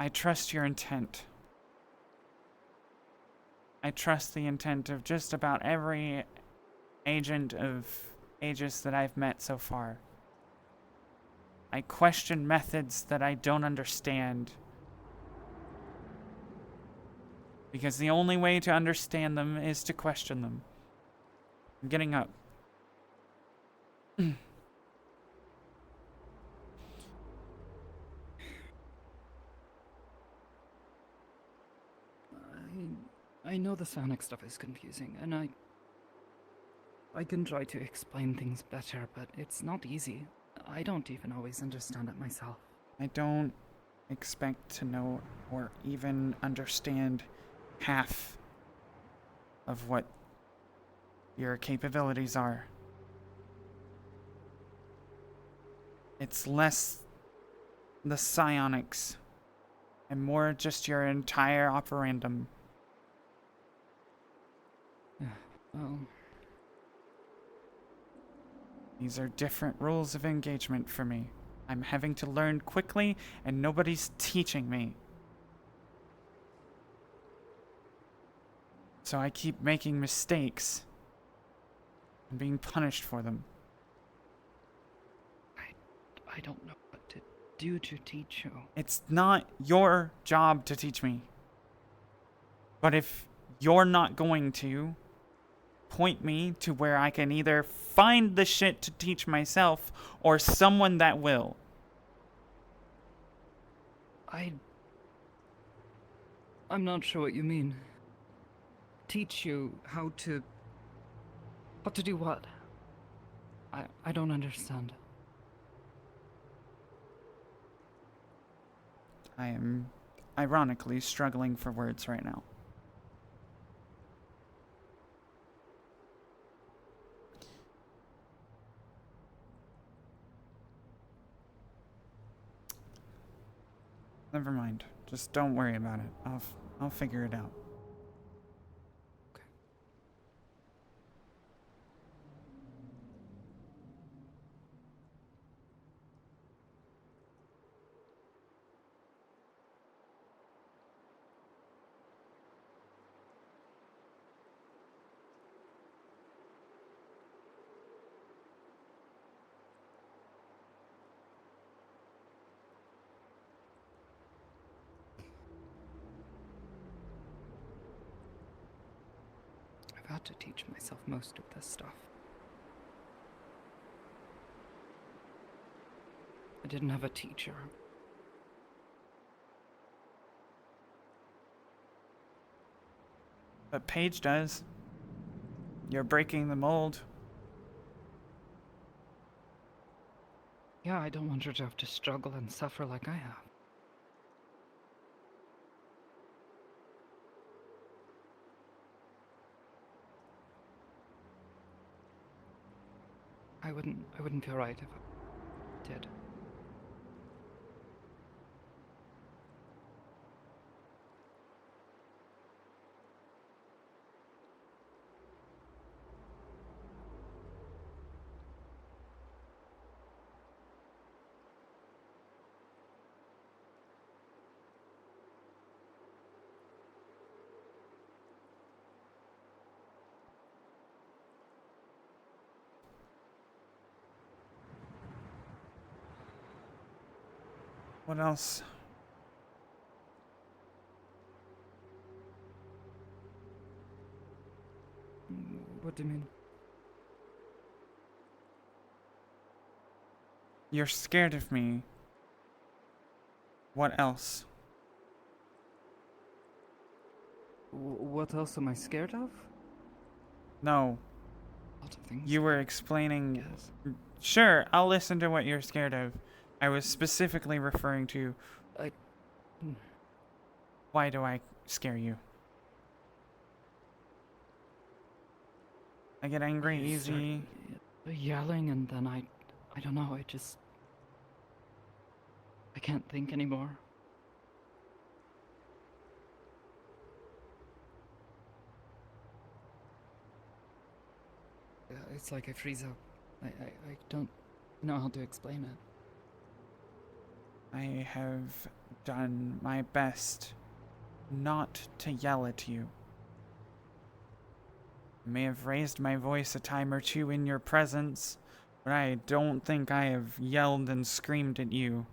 I trust your intent. I trust the intent of just about every agent of Aegis that I've met so far. I question methods that I don't understand, because the only way to understand them is to question them. I'm getting up. I know the sonic stuff is confusing, and I can try to explain things better, but it's not easy. I don't even always understand it myself. I don't expect to know or even understand half of what your capabilities are. It's less the psionics and more just your entire operandum. Well, These are different rules of engagement for me. I'm having to learn quickly, and nobody's teaching me. So I keep making mistakes and being punished for them. I don't know what to do to teach you. It's not your job to teach me. But if you're not going to, point me to where I can either find the shit to teach myself or someone that will. I'm not sure what you mean. Teach you how to do what? I don't understand. I am ironically struggling for words right now. Never mind. Just don't worry about it. I'll figure it out. I've had to teach myself most of this stuff. didn't have a teacher. But Paige does. You're breaking the mold. Yeah, I don't want her to have to struggle and suffer like I have. I wouldn't feel right if I did. What else? What do you mean? You're scared of me. What else? What else am I scared of? No. A lot of things. You were explaining. Yes. Sure, I'll listen to what you're scared of. I was specifically referring to. Why do I scare you? I get angry You start easy. yelling, and then I don't know. I can't think anymore. It's like I freeze up. I don't know how to explain it. I have done my best not to yell at you. I may have raised my voice a time or two in your presence, but I don't think I have yelled and screamed at you.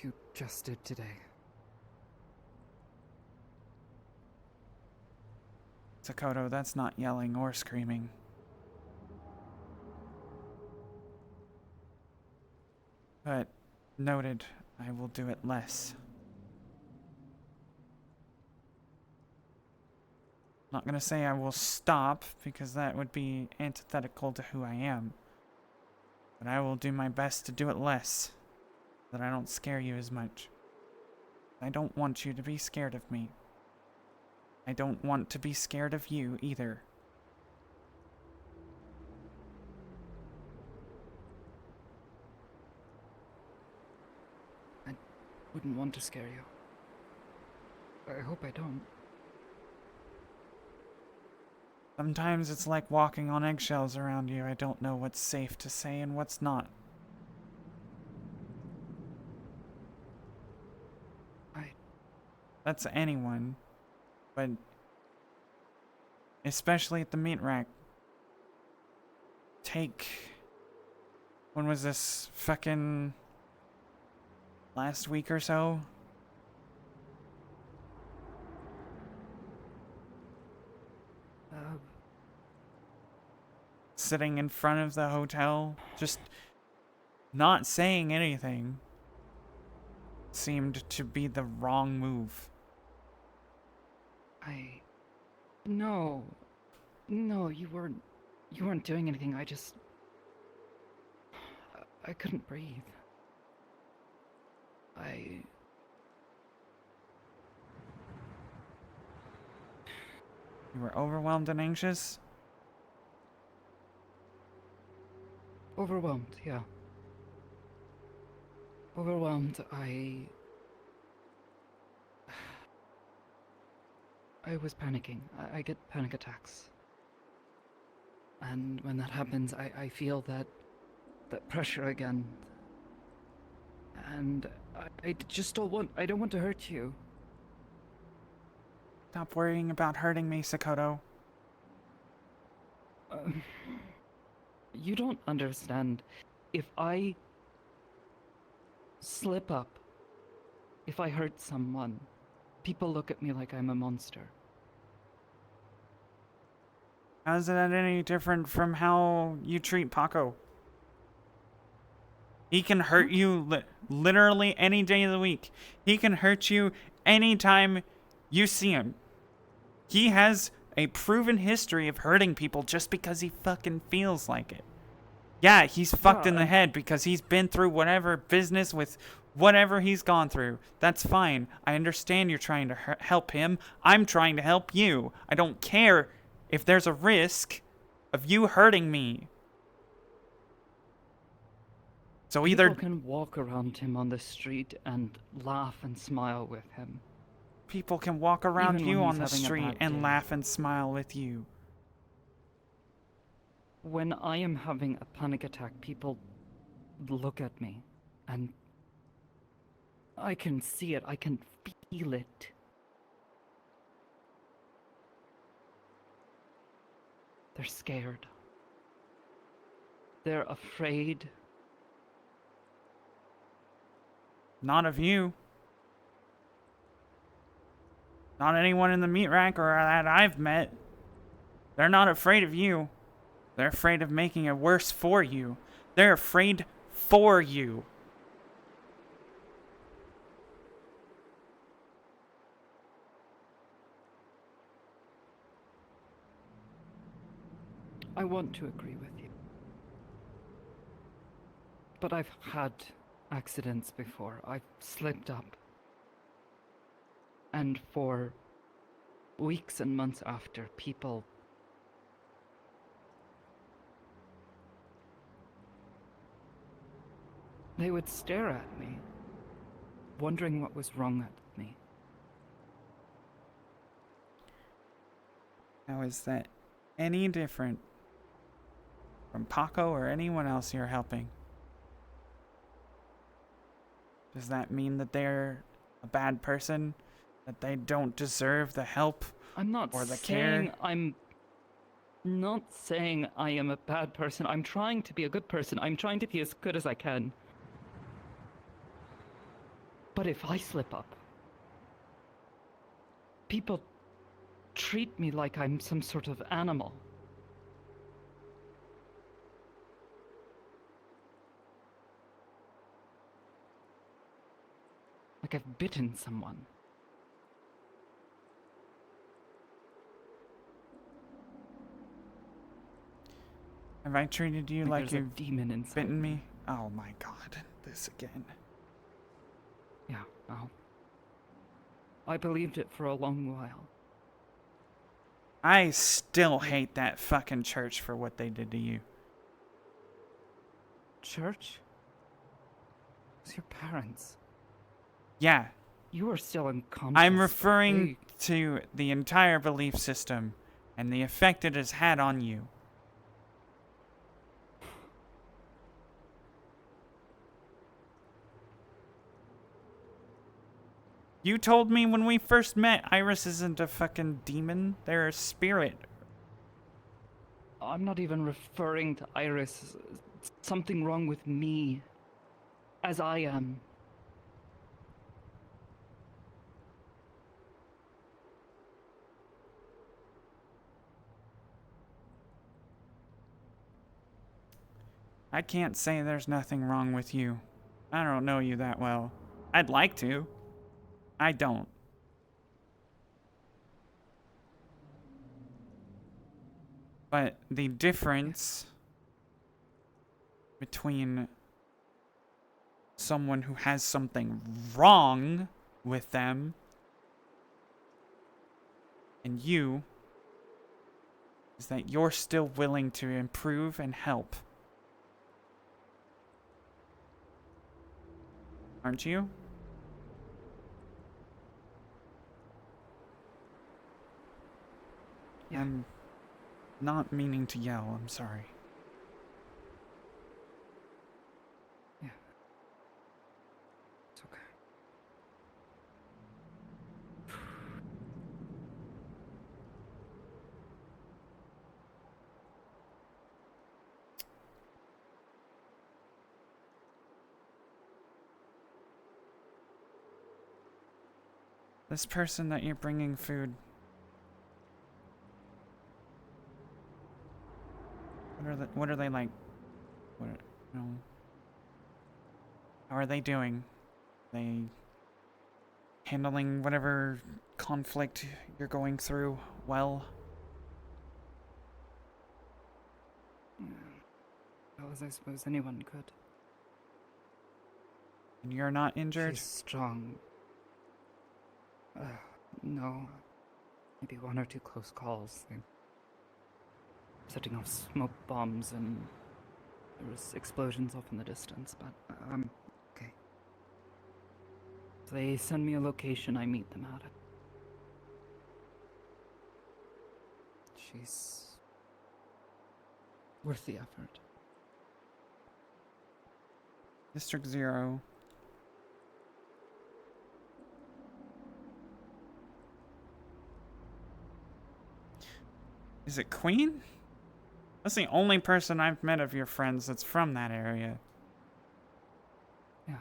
You just did today. Sakoto, that's not yelling or screaming. But, noted, I will do it less. Not gonna say I will stop, because that would be antithetical to who I am. But I will do my best to do it less, so that I don't scare you as much. I don't want you to be scared of me. I don't want to be scared of you either. I wouldn't want to scare you. I hope I don't. Sometimes it's like walking on eggshells around you. I don't know what's safe to say and what's not. That's anyone. But especially at the meat rack. When was this? Fucking last week or so? Sitting in front of the hotel, just not saying anything, seemed to be the wrong move. No, you weren't doing anything. I couldn't breathe. You were overwhelmed and anxious? Overwhelmed, yeah. Overwhelmed, I was panicking. I get panic attacks. And when that happens, I feel that pressure again. And I just don't want to hurt you. Stop worrying about hurting me, Sakoto. You don't understand. If I slip up, if I hurt someone, people look at me like I'm a monster. How's that any different from how you treat Paco? He can hurt you literally any day of the week. He can hurt you anytime you see him. He has a proven history of hurting people just because he fucking feels like it. Yeah, he's fucked in the head because he's been through whatever business with whatever he's gone through. That's fine. I understand you're trying to help him. I'm trying to help you. I don't care if there's a risk of you hurting me. So either people can walk around him on the street and laugh and smile with him. people can walk around Even you when on he's the having a street bad and day. laugh and smile with you. When I am having a panic attack, people look at me, and I can see it, I can feel it. They're scared. They're afraid. Not of you. Not anyone in the meat rack or that I've met. They're not afraid of you. They're afraid of making it worse for you. They're afraid for you. I want to agree with you. But I've had accidents before. I've slipped up. And for weeks and months after, people they would stare at me, wondering what was wrong with me. Now, is that any different from Paco or anyone else you're helping? Does that mean that they're a bad person? That they don't deserve the help I'm not or the saying care? I'm not saying I am a bad person. I'm trying to be a good person. I'm trying to be as good as I can. But if I slip up, people treat me like I'm some sort of animal. Like I've bitten someone. Have I treated you like there's a you've demon inside bitten me? Oh my god, this again. Yeah, well, I believed it for a long while. I still hate that fucking church for what they did to you. Church? It's your parents. Yeah, You are still unconscious. I'm referring They- to the entire belief system and the effect it has had on you. You told me when we first met, Iris isn't a fucking demon. They're a spirit. I'm not even referring to Iris. Something wrong with me. As I am. I can't say there's nothing wrong with you. I don't know you that well. I'd like to. I don't. But the difference between someone who has something wrong with them and you is that you're still willing to improve and help. Aren't you? Yeah. I'm not meaning to yell, I'm sorry. Yeah. It's okay. This person that you're bringing food, what are they like? What, you know, how are they doing? They handling whatever conflict you're going through well? Well, as I suppose anyone could. And you're not injured? She's strong. No. Maybe one or two close calls. They setting off smoke bombs and there was explosions off in the distance, but I'm okay. So they send me a location, I meet them at it. She's worth the effort. District 0. Is it Queen? That's the only person I've met of your friends that's from that area. Yeah.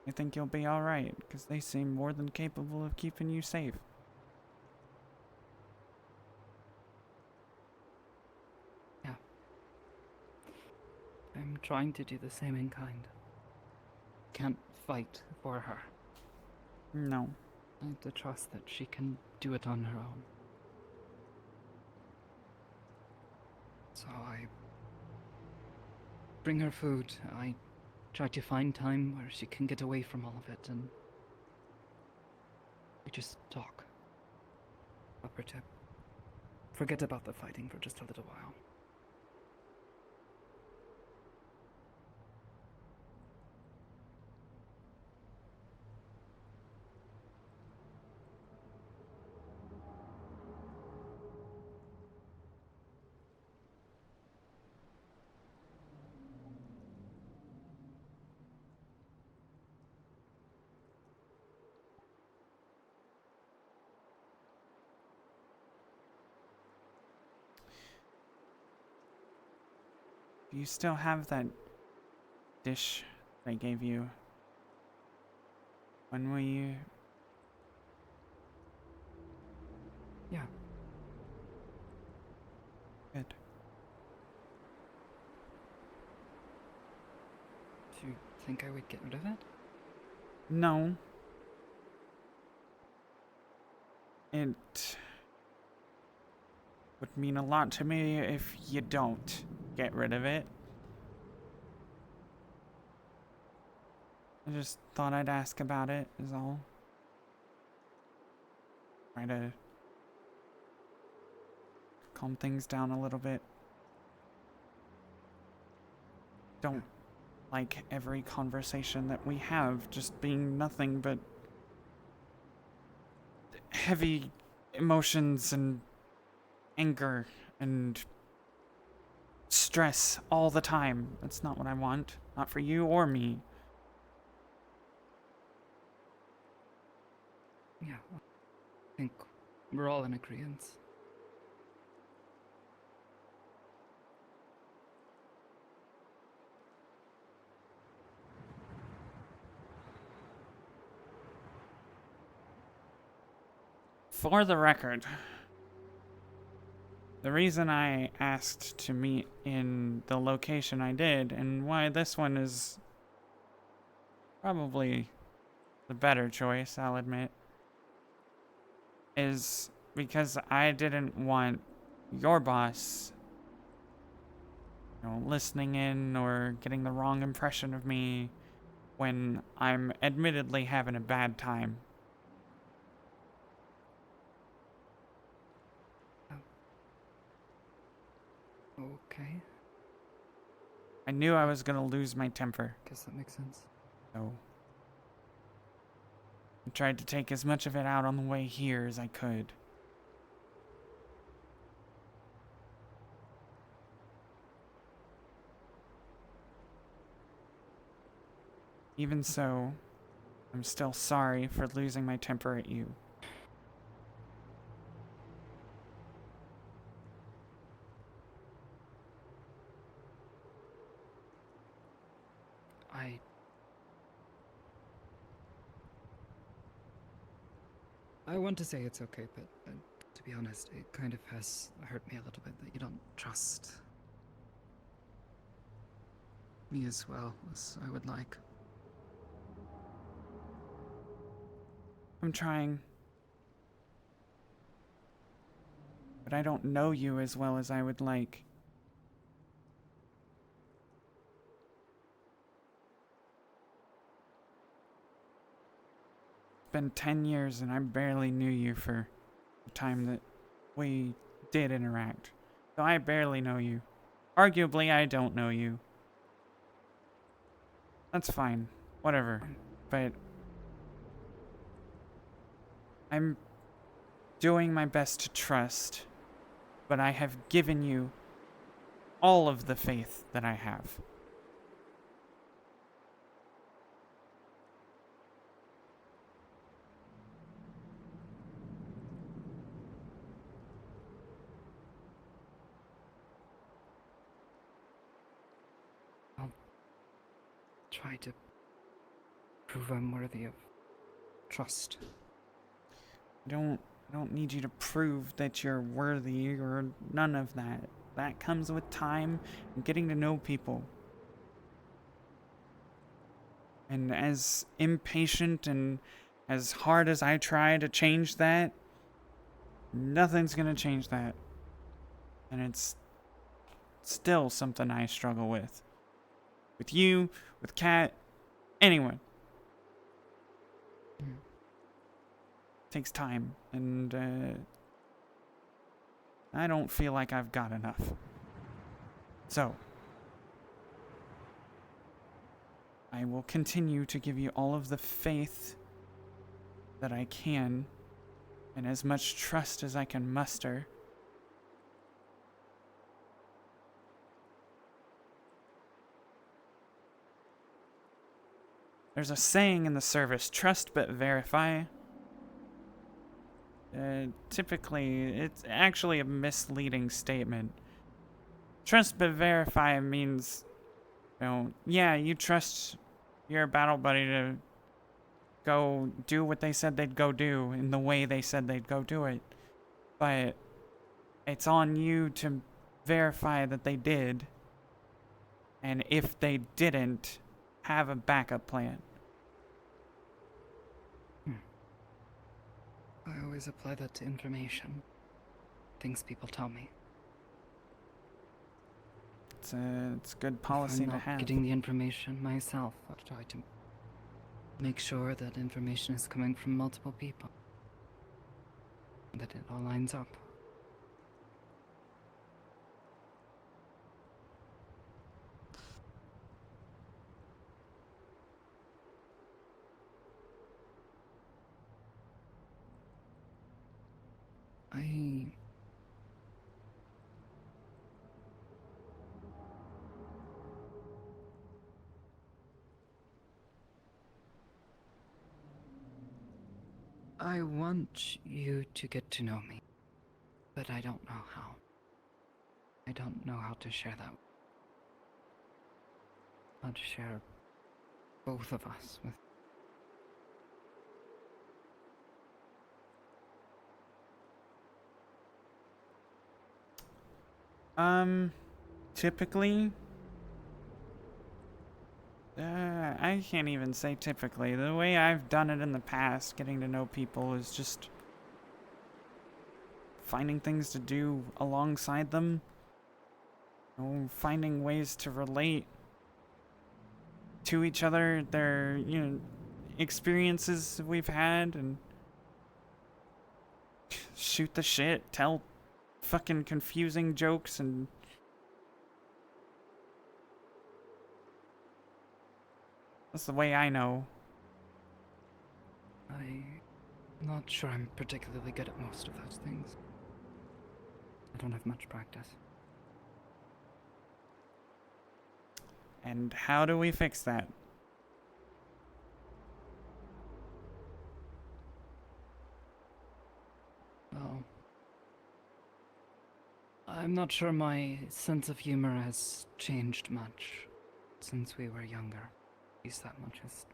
I think you'll be alright, because they seem more than capable of keeping you safe. Yeah. I'm trying to do the same in kind. Can't fight for her. No. I have to trust that she can do it on her own. So I bring her food. I try to find time where she can get away from all of it, and we just talk. Help her to forget about the fighting for just a little while. Do you still have that dish I gave you when we... Yeah. Good. Do you think I would get rid of it? No. It would mean a lot to me if you don't get rid of it. I just thought I'd ask about it, is all. Try to calm things down a little bit. Don't like every conversation that we have just being nothing but heavy emotions and anger and stress all the time. That's not what I want. Not for you or me. Yeah. I think we're all in agreement. For the record, the reason I asked to meet in the location I did, and why this one is probably the better choice, I'll admit, is because I didn't want your boss, listening in or getting the wrong impression of me when I'm admittedly having a bad time. Okay. I knew I was gonna lose my temper, Guess that makes sense. so I tried to take as much of it out on the way here as I could. Even so, I'm still sorry for losing my temper at you. I... I want to say it's okay, but to be honest, it kind of has hurt me a little bit that you don't trust me as well as I would like. I'm trying. But I don't know you as well as I would like. It's been 10 years and I barely knew you for the time that we did interact. So I barely know you. Arguably, I don't know you. That's fine. Whatever. But I'm doing my best to trust, but I have given you all of the faith that I have. Try to prove I'm worthy of trust. I don't need you to prove that you're worthy or none of that. That comes with time and getting to know people. And as impatient and as hard as I try to change that, nothing's gonna change that. And it's still something I struggle with. With you, with Kat, anyone. Takes time, and I don't feel like I've got enough. So, I will continue to give you all of the faith that I can, and as much trust as I can muster. There's a saying in the service, trust but verify. Typically, it's actually a misleading statement. Trust but verify means, yeah, you trust your battle buddy to go do what they said they'd go do in the way they said they'd go do it. But it's on you to verify that they did. And if they didn't, have a backup plan. I always apply that to information. Things people tell me. It's good policy if I'm to not have. getting the information myself, I'll try to make sure that information is coming from multiple people. That it all lines up. I want you to get to know me, but I don't know how. I don't know how to share that. How to share both of us with. Typically, I can't even say typically. The way I've done it in the past, getting to know people, is just finding things to do alongside them. Finding ways to relate to each other, their, experiences we've had, and shoot the shit, tell fucking confusing jokes, and that's the way I know. I'm not sure I'm particularly good at most of those things. I don't have much practice. And how do we fix that? Well, I'm not sure my sense of humor has changed much since we were younger. At least that much has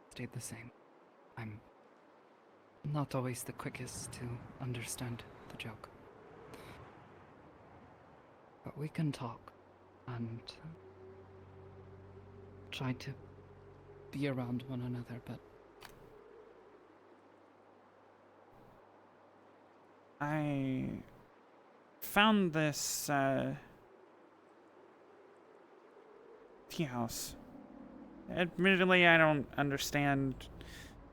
stayed the same. I'm not always the quickest to understand the joke. But we can talk and try to be around one another, but I found this tea house. Admittedly, I don't understand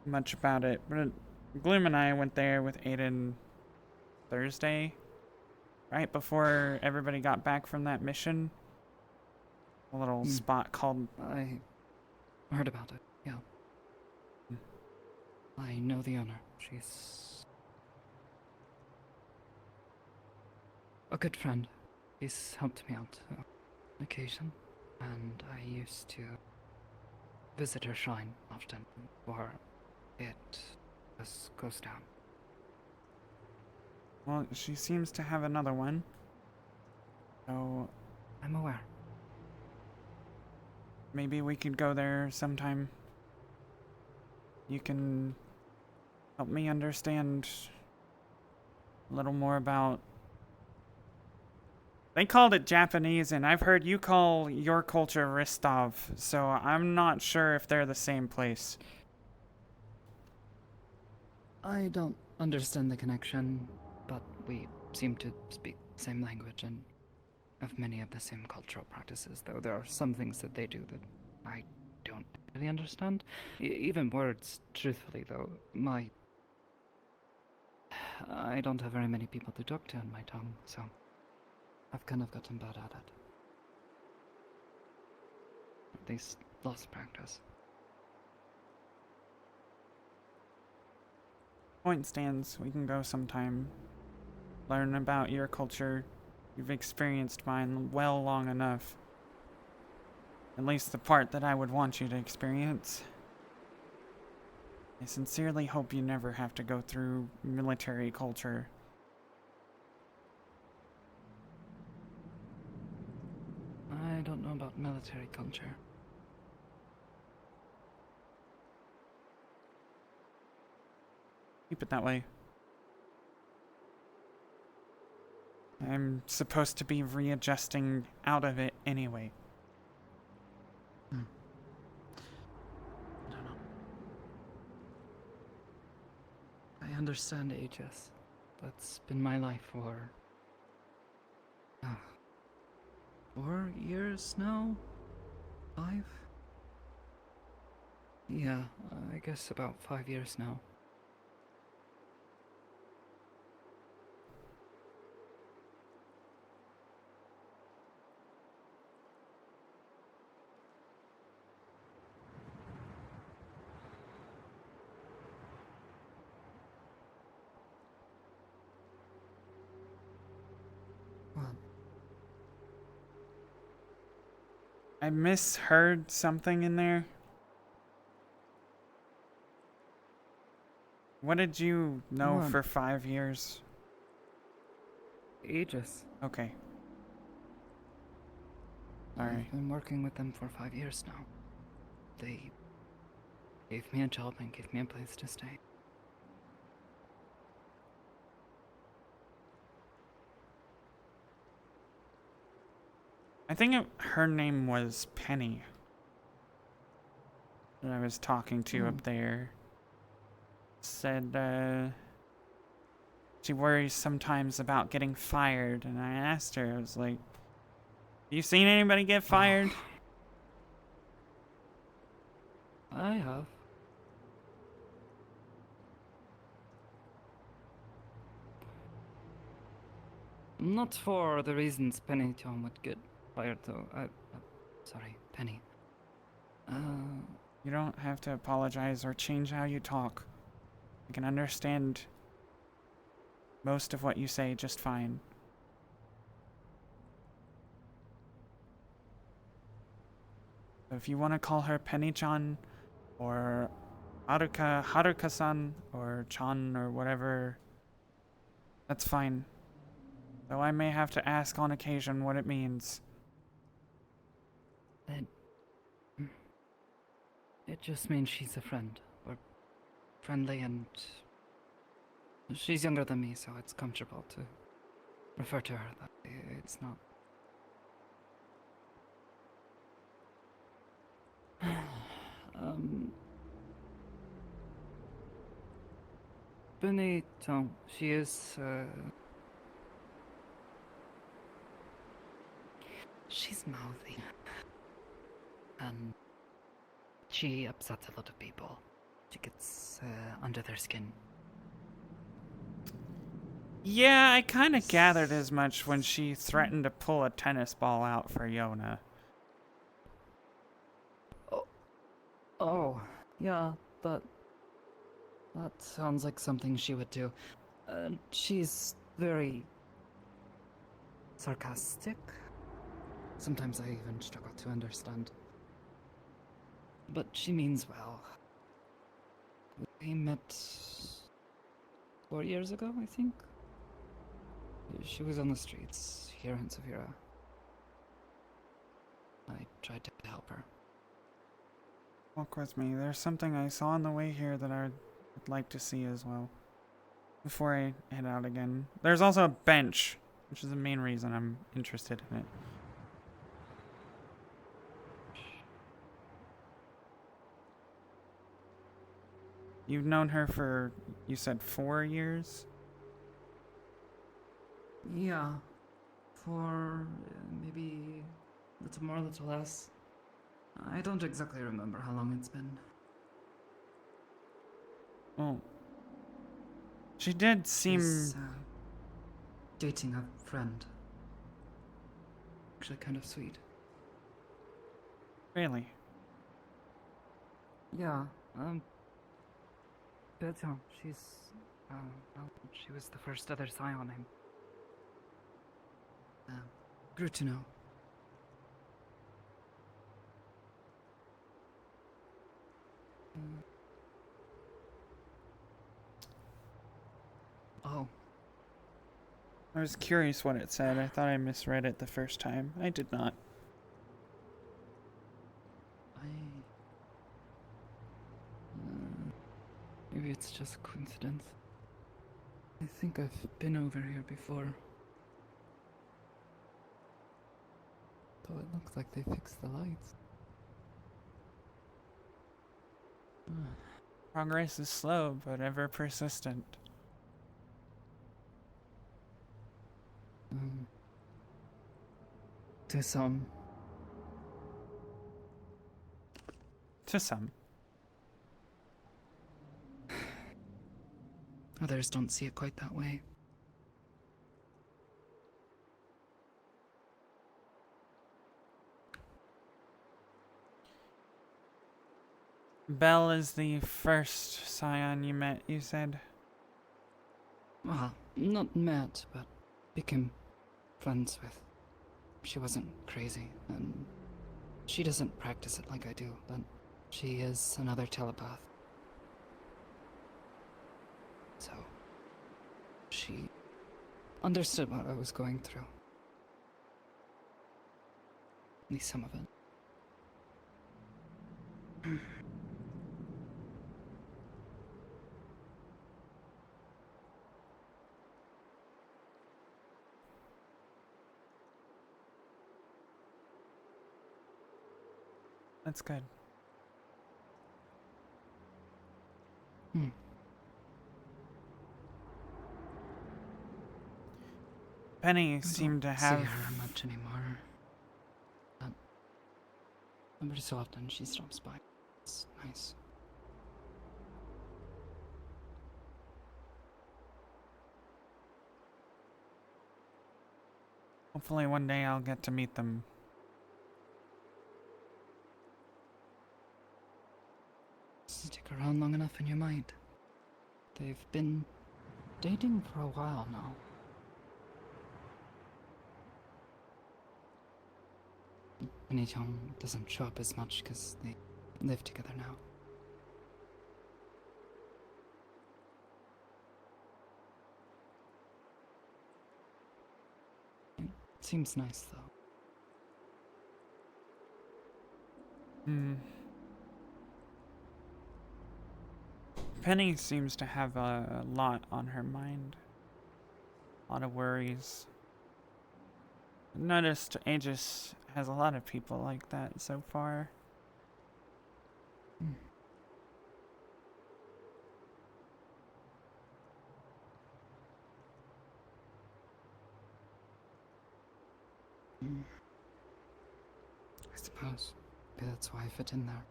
much about it, but Gloom and I went there with Aiden Thursday, right before everybody got back from that mission. A little spot called... I heard about it, yeah. I know the owner. She's a good friend. He's helped me out on occasion, and I used to visit her shrine often before it goes down. Well, she seems to have another one. So I'm aware. maybe we could go there sometime. You can help me understand a little more about... They called it Japanese, and I've heard you call your culture Ristov, so I'm not sure if they're the same place. I don't understand the connection, but we seem to speak the same language and have many of the same cultural practices, though there are some things that they do that I don't really understand. Even words, truthfully, though, I don't have very many people to talk to in my tongue, so I've kind of gotten bad at it. At least lost practice. Point stands. We can go sometime. Learn about your culture. You've experienced mine well long enough. At least the part that I would want you to experience. I sincerely hope you never have to go through military culture. I don't know about military culture. Keep it that way. I'm supposed to be readjusting out of it anyway. I don't know. I understand Aegis. That's been my life for 4 years now? 5? Yeah, I guess about 5 years now. Well, I misheard something in there. What did you know What? for 5 years? Aegis. Okay. Sorry. I've been working with them for 5 years now. They gave me a job and gave me a place to stay. I think her name was Penny. That I was talking to up there. Said, she worries sometimes about getting fired, and I asked her, I was like, you seen anybody get fired? I have. Not for the reasons Penny John would get fired, though. Sorry, Penny. You don't have to apologize or change how you talk. I can understand most of what you say just fine. So if you want to call her Penny-chan or Haruka-san or Chan or whatever, that's fine. Though I may have to ask on occasion what it means. It just means she's a friend. We're friendly and She's younger than me, so it's comfortable to refer to her that way. It's not. um. Benito, she is, she's mouthy. And she upsets a lot of people. She gets, under their skin. Yeah, I kind of gathered as much when she threatened to pull a tennis ball out for Yona. Oh, yeah, that sounds like something she would do. She's very sarcastic. Sometimes I even struggle to understand. But she means well. We met 4 years ago, I think. She was on the streets here in Severa. I tried to help her. Walk with me. There's something I saw on the way here that I would like to see as well. Before I head out again. There's also a bench, which is the main reason I'm interested in it. You've known her for, you said 4 years? Yeah, for maybe a little more, a little less. I don't exactly remember how long it's been. Well, she did seem... She's dating a friend. Actually, kind of sweet. Really? Yeah, but she's, well, she was the first other scion I grew to know. Oh. I was curious what it said. I thought I misread it the first time. I did not. Maybe it's just a coincidence. I think I've been over here before. Though it looks like they fixed the lights. Progress is slow, but ever persistent. To some. To some. Others don't see it quite that way. Belle is the first scion you met, you said? Well, not met, but became friends with. She wasn't crazy, and she doesn't practice it like I do, but she is another telepath. So, she understood what I was going through. At least some of it. That's good. Penny seemed to have... see her much anymore. But every so often she stops by. It's nice. Hopefully one day I'll get to meet them. Stick around long enough and you might. They've been dating for a while now. Benito doesn't show up as much because they live together now. It seems nice, though. Penny seems to have a lot on her mind. A lot of worries. Noticed Aegis has a lot of people like that so far. I suppose. Maybe that's why I fit in there.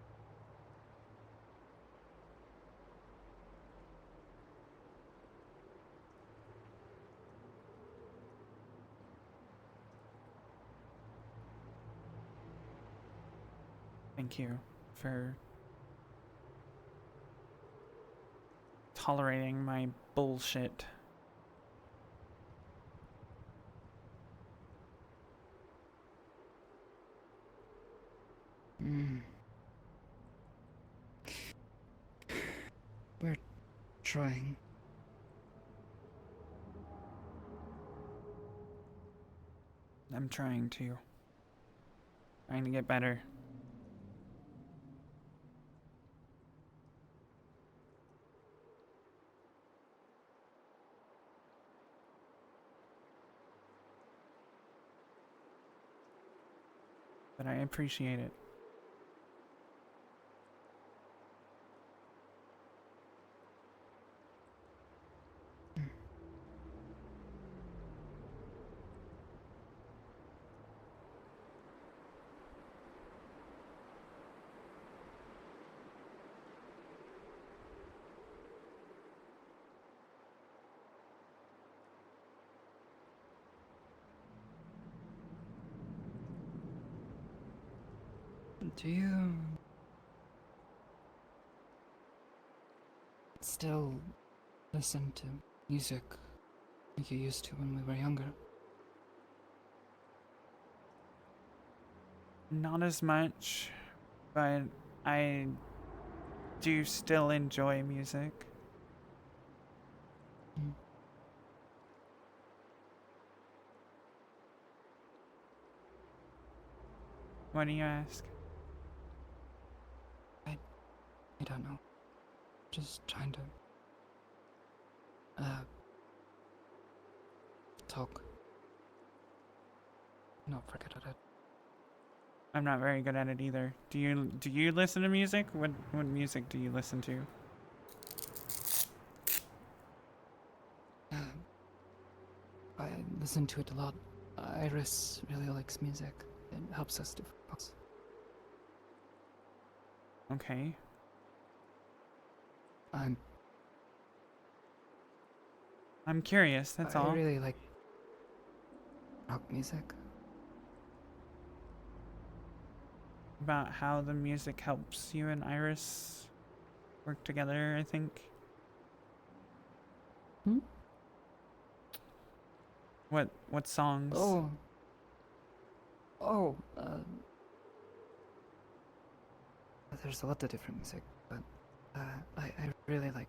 Thank you for tolerating my bullshit. We're trying. I'm trying to. Trying to get better. But I appreciate it. Do you still listen to music like you used to when we were younger? Not as much, but I do still enjoy music. Why do you ask? I don't know. Just trying to talk. Not forget at it. I'm not very good at it either. Do you listen to music? What music do you listen to? I listen to it a lot. Iris really likes music. It helps us to focus. Okay. I'm curious, that's all. I really like rock music. About how the music helps you and Iris work together, I think. What songs? There's a lot of different music, but I really like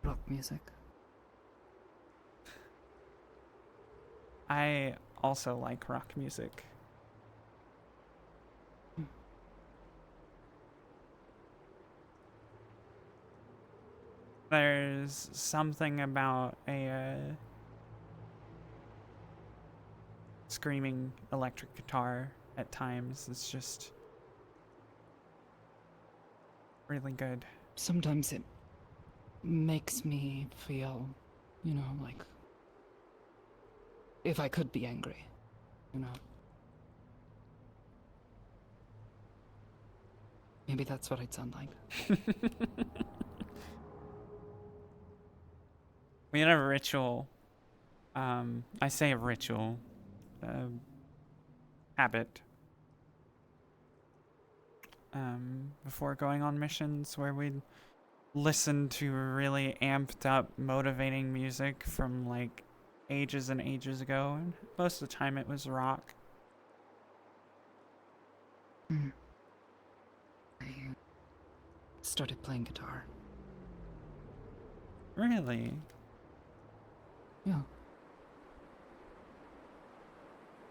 rock music. I also like rock music. There's something about a screaming electric guitar at times. It's just really good. Sometimes it makes me feel, like if I could be angry, Maybe that's what I'd sound like. We had a ritual. I say a ritual. Habit. Before going on missions where we'd listen to really amped up, motivating music from like ages and ages ago, and most of the time it was rock. I started playing guitar. Really? Yeah.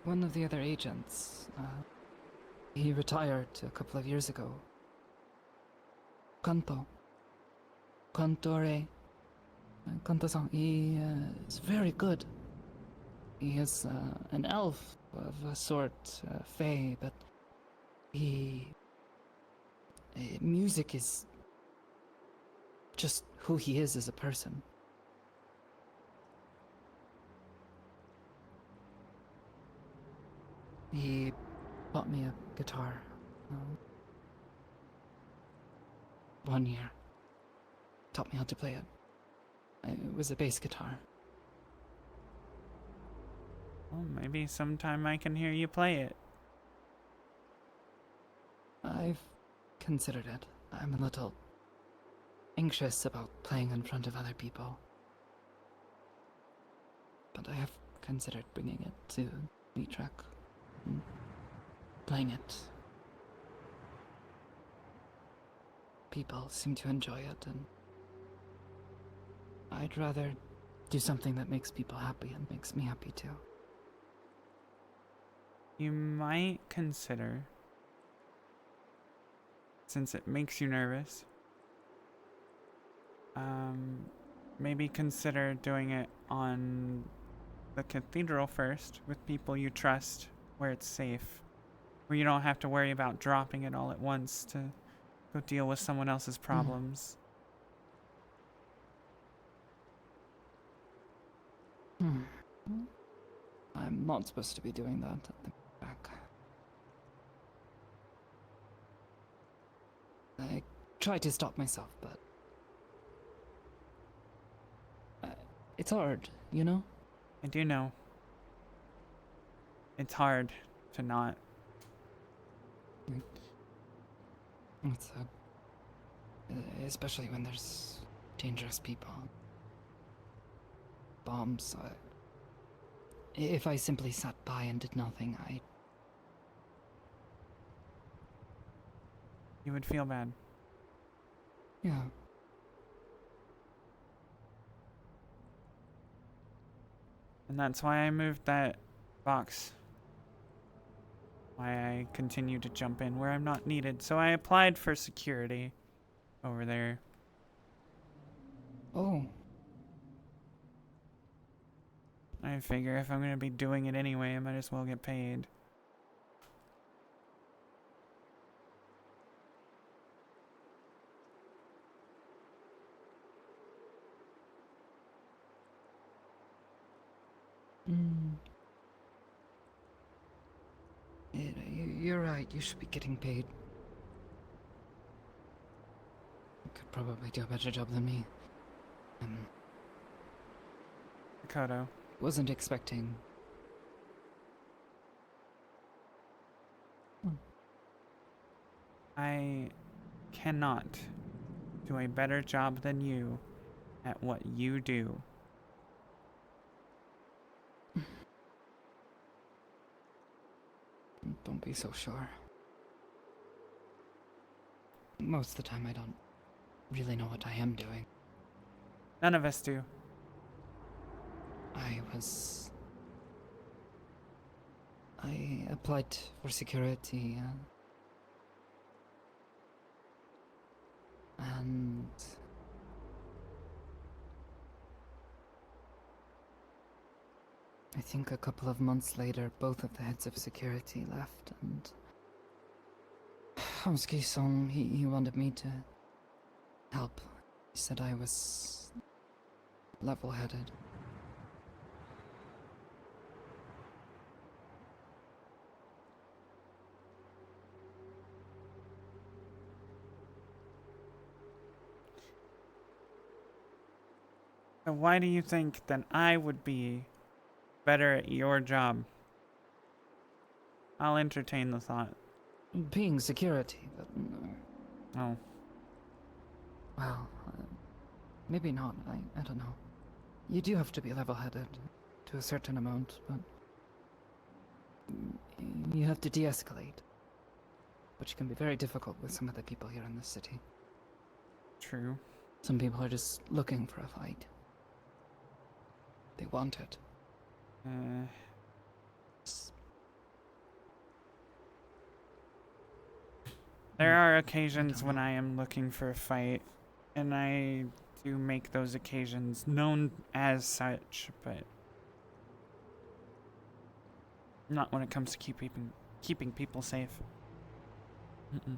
One of the other agents, he retired a couple of years ago. Kanto. Cantore. Cantasan. He is very good. He is an elf of a sort, fae, but he. Music is just who he is as a person. He bought me a guitar 1 year. Taught me how to play it. It was a bass guitar. Well, maybe sometime I can hear you play it. I've considered it. I'm a little anxious about playing in front of other people. But I have considered bringing it to Track and playing it. People seem to enjoy it, and I'd rather do something that makes people happy and makes me happy too. You might consider, since it makes you nervous, maybe consider doing it on the cathedral first with people you trust, where it's safe, where you don't have to worry about dropping it all at once to go deal with someone else's problems. I'm not supposed to be doing that at the back. I try to stop myself, but it's hard, you know? I do know. It's hard to not. It's especially when there's dangerous people. Bombs. If I simply sat by and did nothing, You would feel bad. Yeah. And that's why I moved that box. Why I continue to jump in where I'm not needed. So I applied for security over there. Oh. I figure if I'm going to be doing it anyway, I might as well get paid. You're right, you should be getting paid. You could probably do a better job than me. Kodo. Wasn't expecting. I cannot do a better job than you at what you do. Don't be so sure. Most of the time I don't really know what I am doing. None of us do. I applied for security, and I think a couple of months later, both of the heads of security left, and Hamski-song, he wanted me to help. He said I was level-headed. So why do you think that I would be better at your job? I'll entertain the thought. Being security, but Oh. well, maybe not. I don't know. You do have to be level-headed to a certain amount, but you have to de-escalate, which can be very difficult with some of the people here in this city. True. Some people are just looking for a fight. They want it. There are occasions when I am looking for a fight, And I do make those occasions known as such, but not when it comes to keeping people safe. Mm-mm.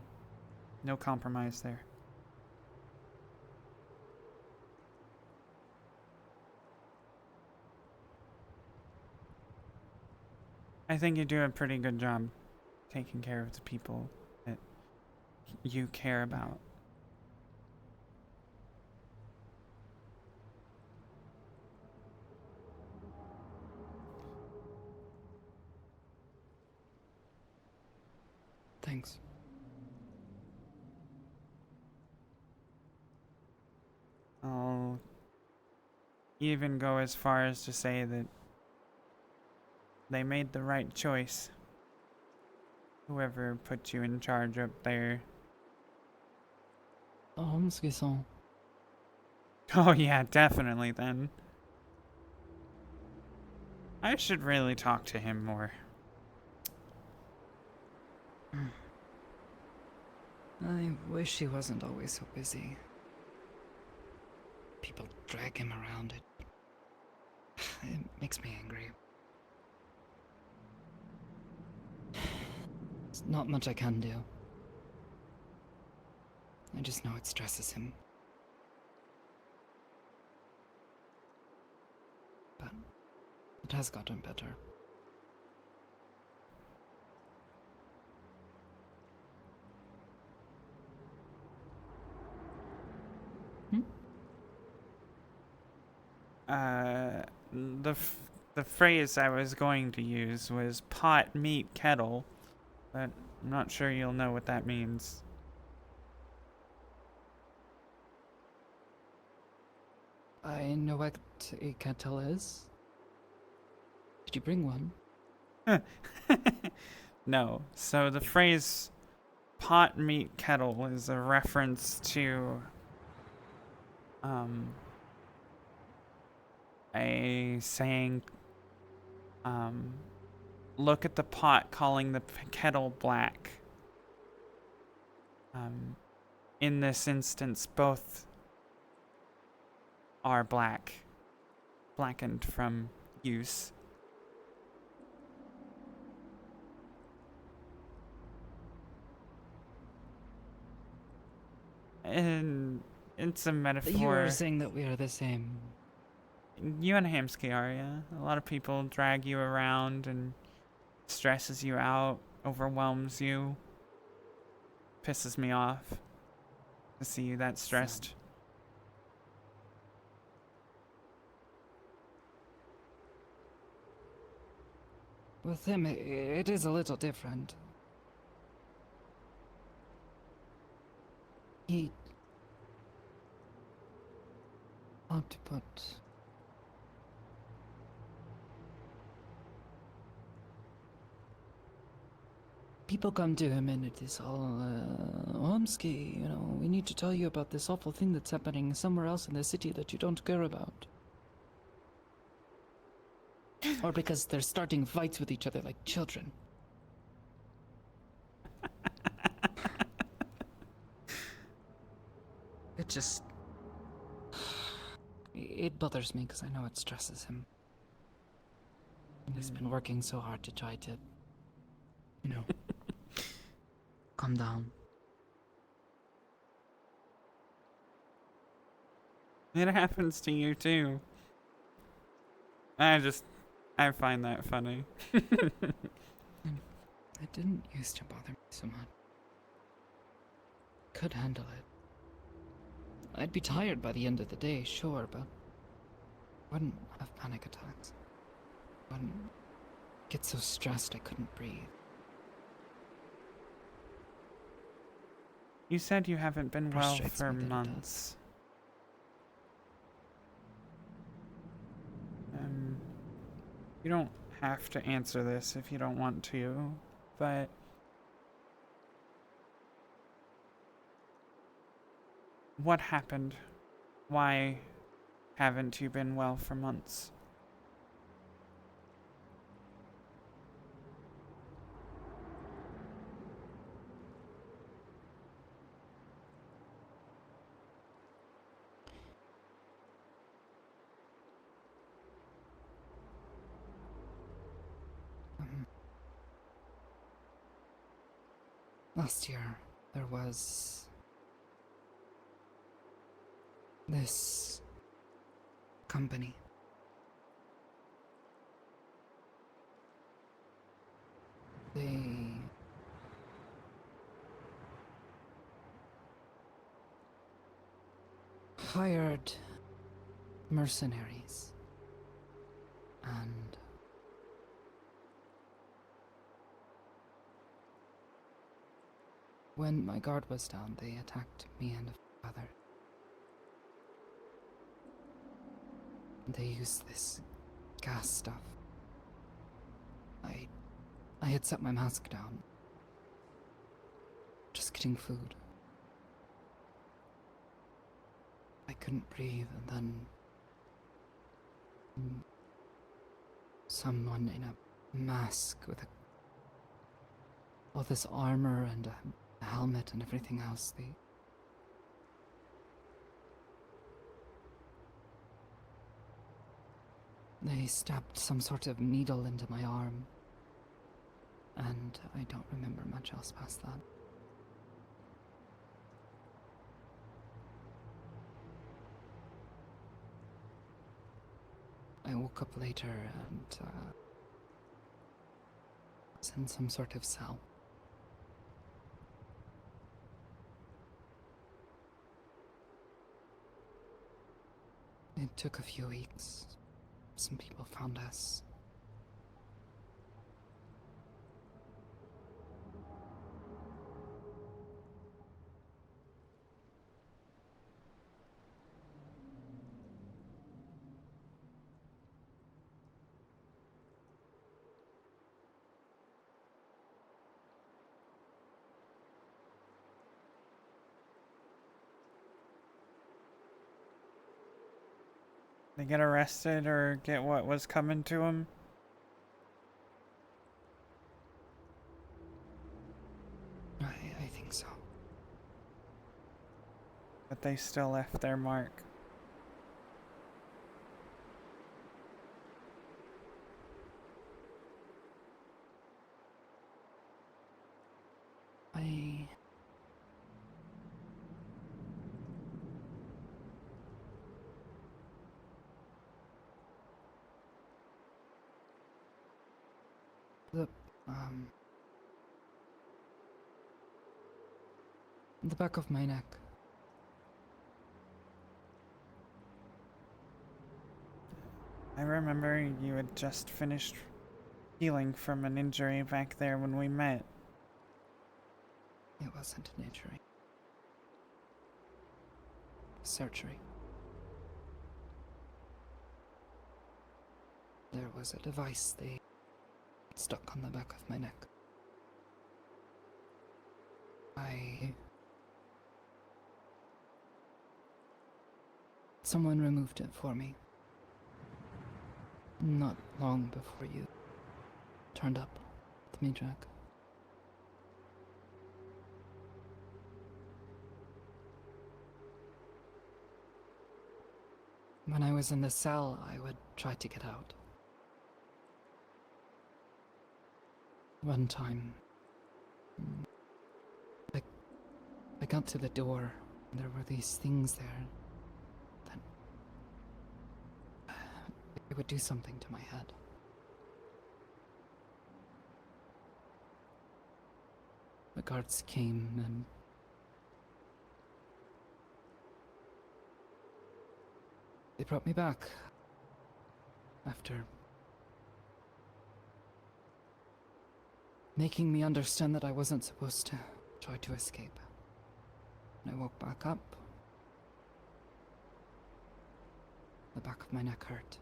No compromise there. I think you do a pretty good job taking care of the people that you care about. Thanks. I'll even go as far as to say that they made the right choice. Whoever put you in charge up there. Omski-san. Oh yeah, definitely then. I should really talk to him more. I wish he wasn't always so busy. People drag him around. It makes me angry. There's not much I can do. I just know it stresses him. But it has gotten better. The phrase I was going to use was pot, meat, kettle, but I'm not sure you'll know what that means. I know what a kettle is. Did you bring one? No. So the phrase pot, meat, kettle is a reference to a saying, look at the pot calling the kettle black. In this instance, both are blackened from use. And it's a metaphor. You were saying that we are the same. You and Hamsky are, yeah. A lot of people drag you around and stresses you out, overwhelms you, pisses me off to see you that stressed. With him, it is a little different. He... How to put... People come to him and it is all, Omsky, you know, we need to tell you about this awful thing that's happening somewhere else in the city that you don't care about. Or because they're starting fights with each other like children. It just... It bothers me because I know it stresses him. And he's been working so hard to try to, you know, calm down. It happens to you too. I find that funny. It didn't used to bother me so much. Could handle it. I'd be tired by the end of the day, sure, but wouldn't have panic attacks. Wouldn't get so stressed I couldn't breathe. You said you haven't been well Frustrates for me that it months. You don't have to answer this if you don't want to, but what happened? Why haven't you been well for months? Last year, there was this company. They hired mercenaries, and when my guard was down, they attacked me and a few others. They used this gas stuff. I had set my mask down, just getting food. I couldn't breathe, and then someone in a mask with all this armor and a helmet and everything else, they stabbed some sort of needle into my arm, and I don't remember much else past that. I woke up later and was in some sort of cell. It took a few weeks. Some people found us. They get arrested or get what was coming to them? I think so. But they still left their mark. The back of my neck. I remember you had just finished healing from an injury back there when we met. It wasn't an injury. Surgery. There was a device they stuck on the back of my neck. Someone removed it for me. Not long before you turned up with me, Jack. When I was in the cell, I would try to get out. One time, I got to the door, and there were these things there that it would do something to my head. The guards came and they brought me back after making me understand that I wasn't supposed to try to escape. When I woke back up, the back of my neck hurt.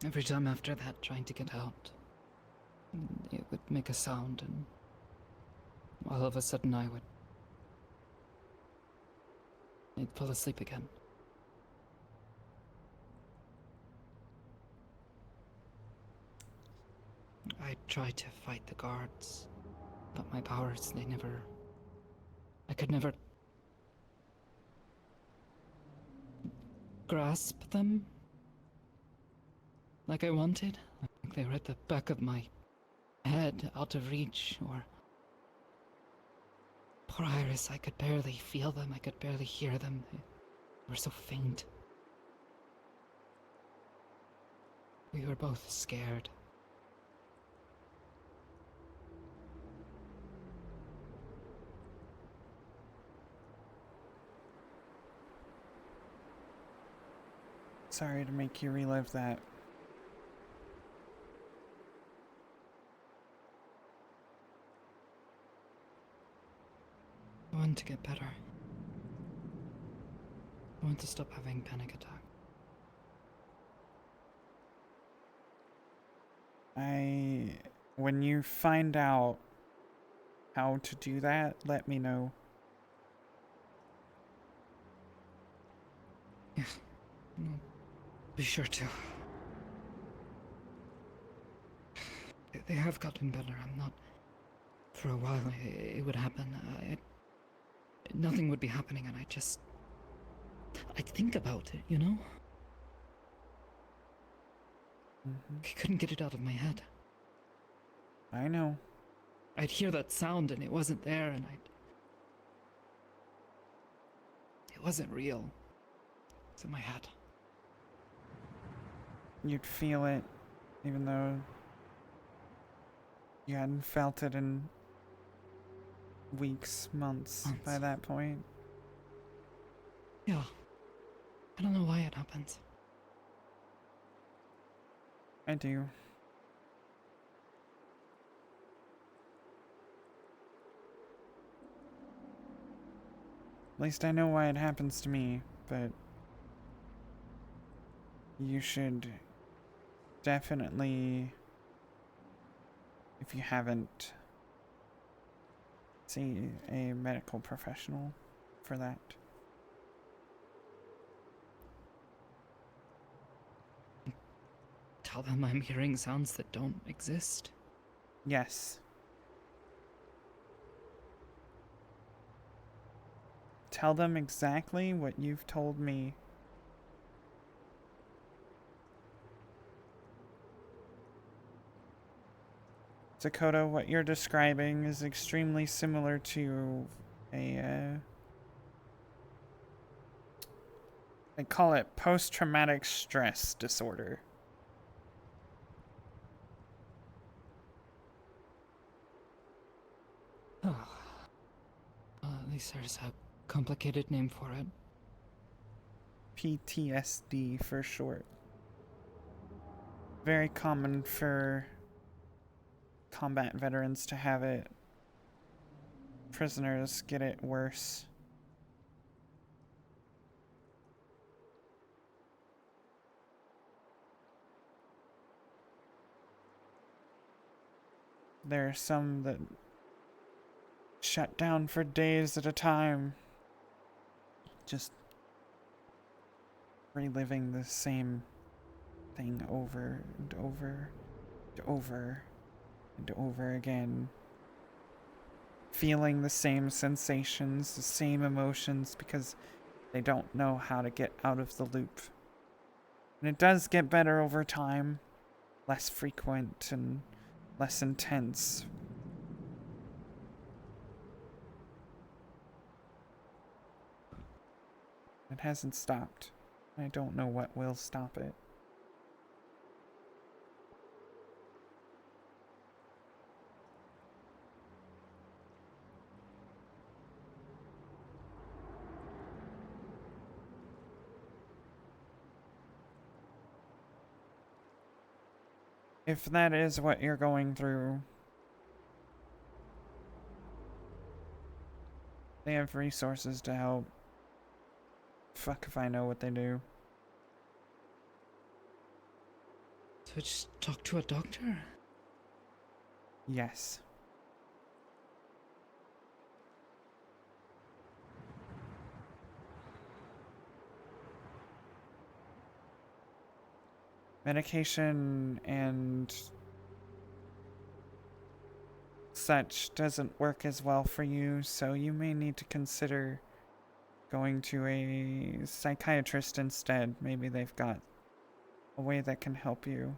Every time after that, trying to get out, it would make a sound, and all of a sudden I'd fall asleep again. I tried to fight the guards, but my powers, I could never grasp them like I wanted. Like they were at the back of my head, out of reach, or... Poor Iris, I could barely feel them, I could barely hear them. They were so faint. We were both scared. Sorry to make you relive that. I want to get better. I want to stop having panic attacks. When you find out how to do that, let me know. Yeah, no, be sure to. They have gotten better. I'm not... For a while, it would happen. Nothing would be happening, and I'd think about it, you know? I couldn't get it out of my head. I know. I'd hear that sound, and it wasn't there, and It wasn't real. It's in my head. You'd feel it, even though you hadn't felt it in weeks, months by that point. Yeah. I don't know why it happens. I do. At least I know why it happens to me, but you should definitely, if you haven't, see a medical professional for that. Tell them I'm hearing sounds that don't exist. Yes. Tell them exactly what you've told me. Dakota, what you're describing is extremely similar to a, they call it post-traumatic stress disorder. Oh. At least there's a complicated name for it. PTSD for short. Very common for combat veterans to have it. Prisoners get it worse. There are some that shut down for days at a time, just reliving the same thing over and over and over and over again, feeling the same sensations, the same emotions, because they don't know how to get out of the loop. And it does get better over time, less frequent and less intense. It hasn't stopped. I don't know what will stop it. If that is what you're going through, they have resources to help. Fuck if I know what they do. So just talk to a doctor? Yes. Medication and such doesn't work as well for you, so you may need to consider going to a psychiatrist instead. Maybe they've got a way that can help you.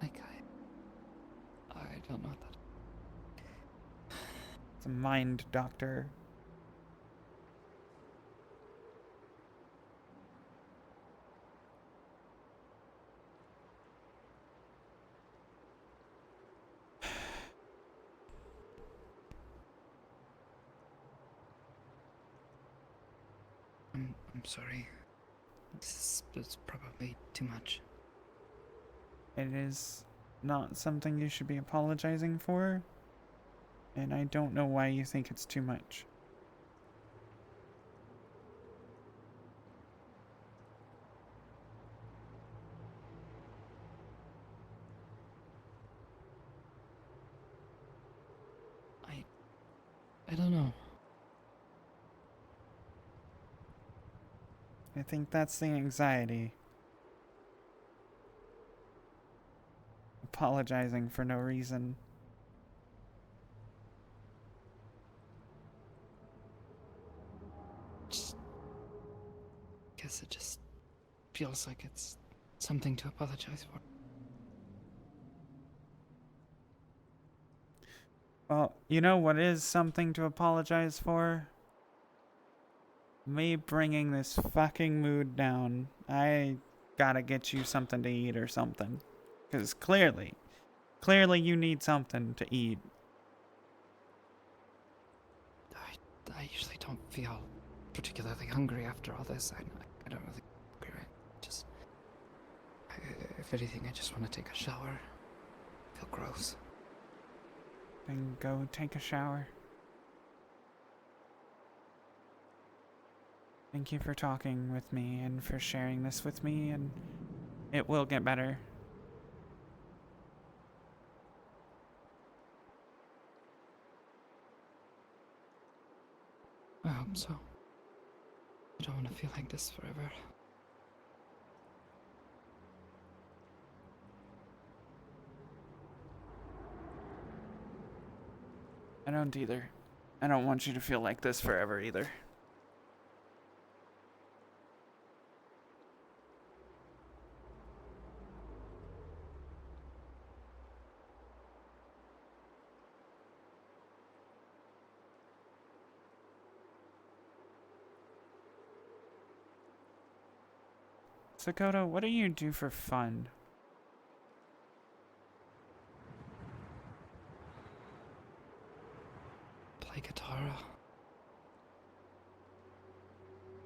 Like, I don't know that. It's a mind doctor. I'm sorry. This is probably too much. It is not something you should be apologizing for, and I don't know why you think it's too much. I don't know. I think that's the anxiety. Apologizing for no reason. Guess it just feels like it's something to apologize for. Well, you know what is something to apologize for? Me bringing this fucking mood down. I gotta get you something to eat or something. Because clearly you need something to eat. I usually don't feel particularly hungry after all this. I don't really agree. If anything, I just want to take a shower. I feel gross. Then go take a shower. Thank you for talking with me and for sharing this with me, and it will get better. I hope so. I don't want to feel like this forever. I don't either. I don't want you to feel like this forever either. Sakota, what do you do for fun? Play guitar.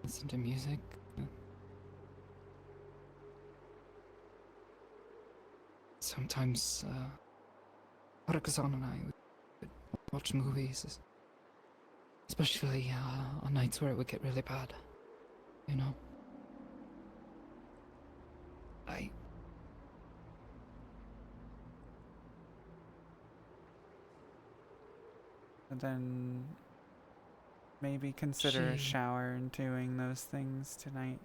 Listen to music. Sometimes, Horakazan and I would watch movies. Especially, on nights where it would get really bad. You know? And then maybe consider a She- shower and doing those things tonight.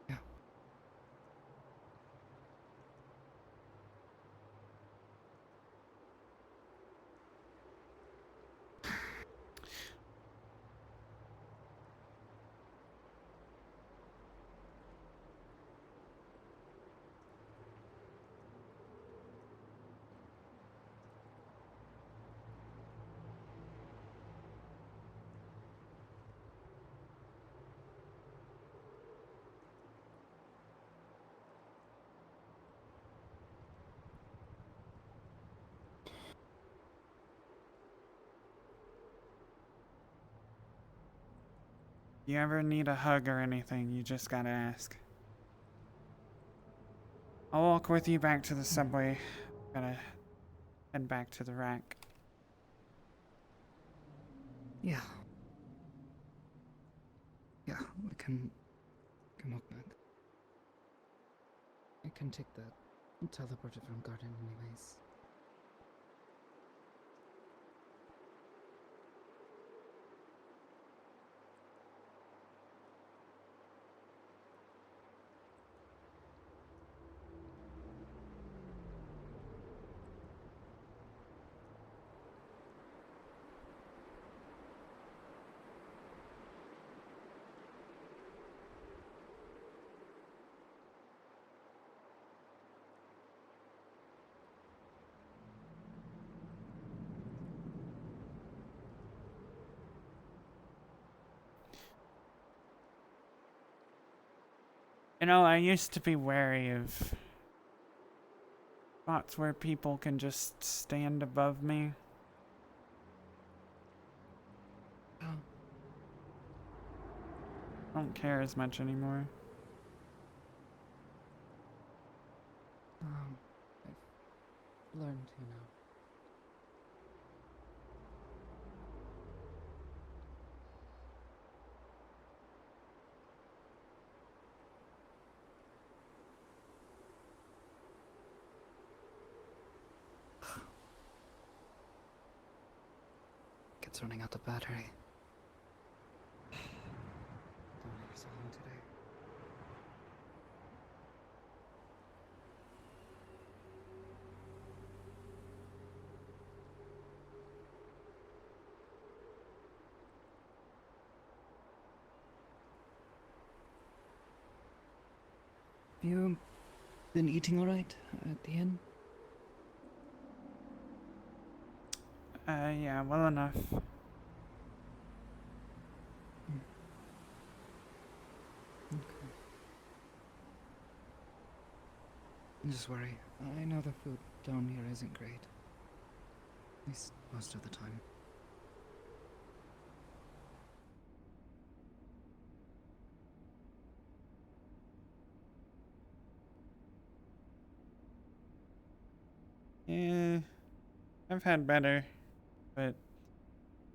Yeah. You ever need a hug or anything, you just gotta ask. I'll walk with you back to the subway. Gotta head back to the rack. Yeah. Yeah, we can walk back. I can take the teleporter from garden anyways. You know, I used to be wary of spots where people can just stand above me. Oh, I don't care as much anymore. I've learned to now. It's running out of battery. Don't leave us alone today. You been eating all right at the inn? Yeah, well enough. Okay. Don't just worry. I know the food down here isn't great. At least most of the time. Yeah, I've had better, but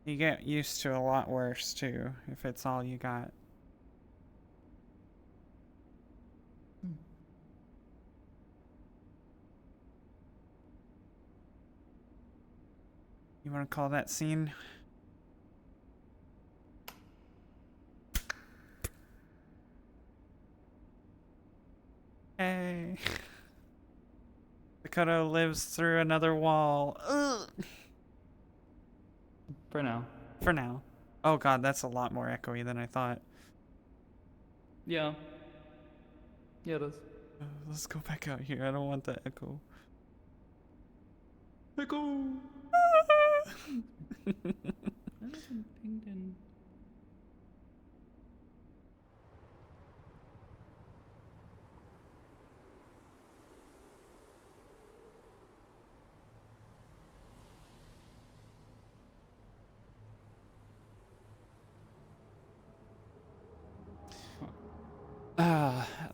you get used to a lot worse too, if it's all you got. You want to call that scene? Hey. Dakota lives through another wall. Ugh. For now. For now. Oh god, that's a lot more echoey than I thought. Yeah. Yeah, it is. Let's go back out here. I don't want that echo. Echo! I haven't pinged in.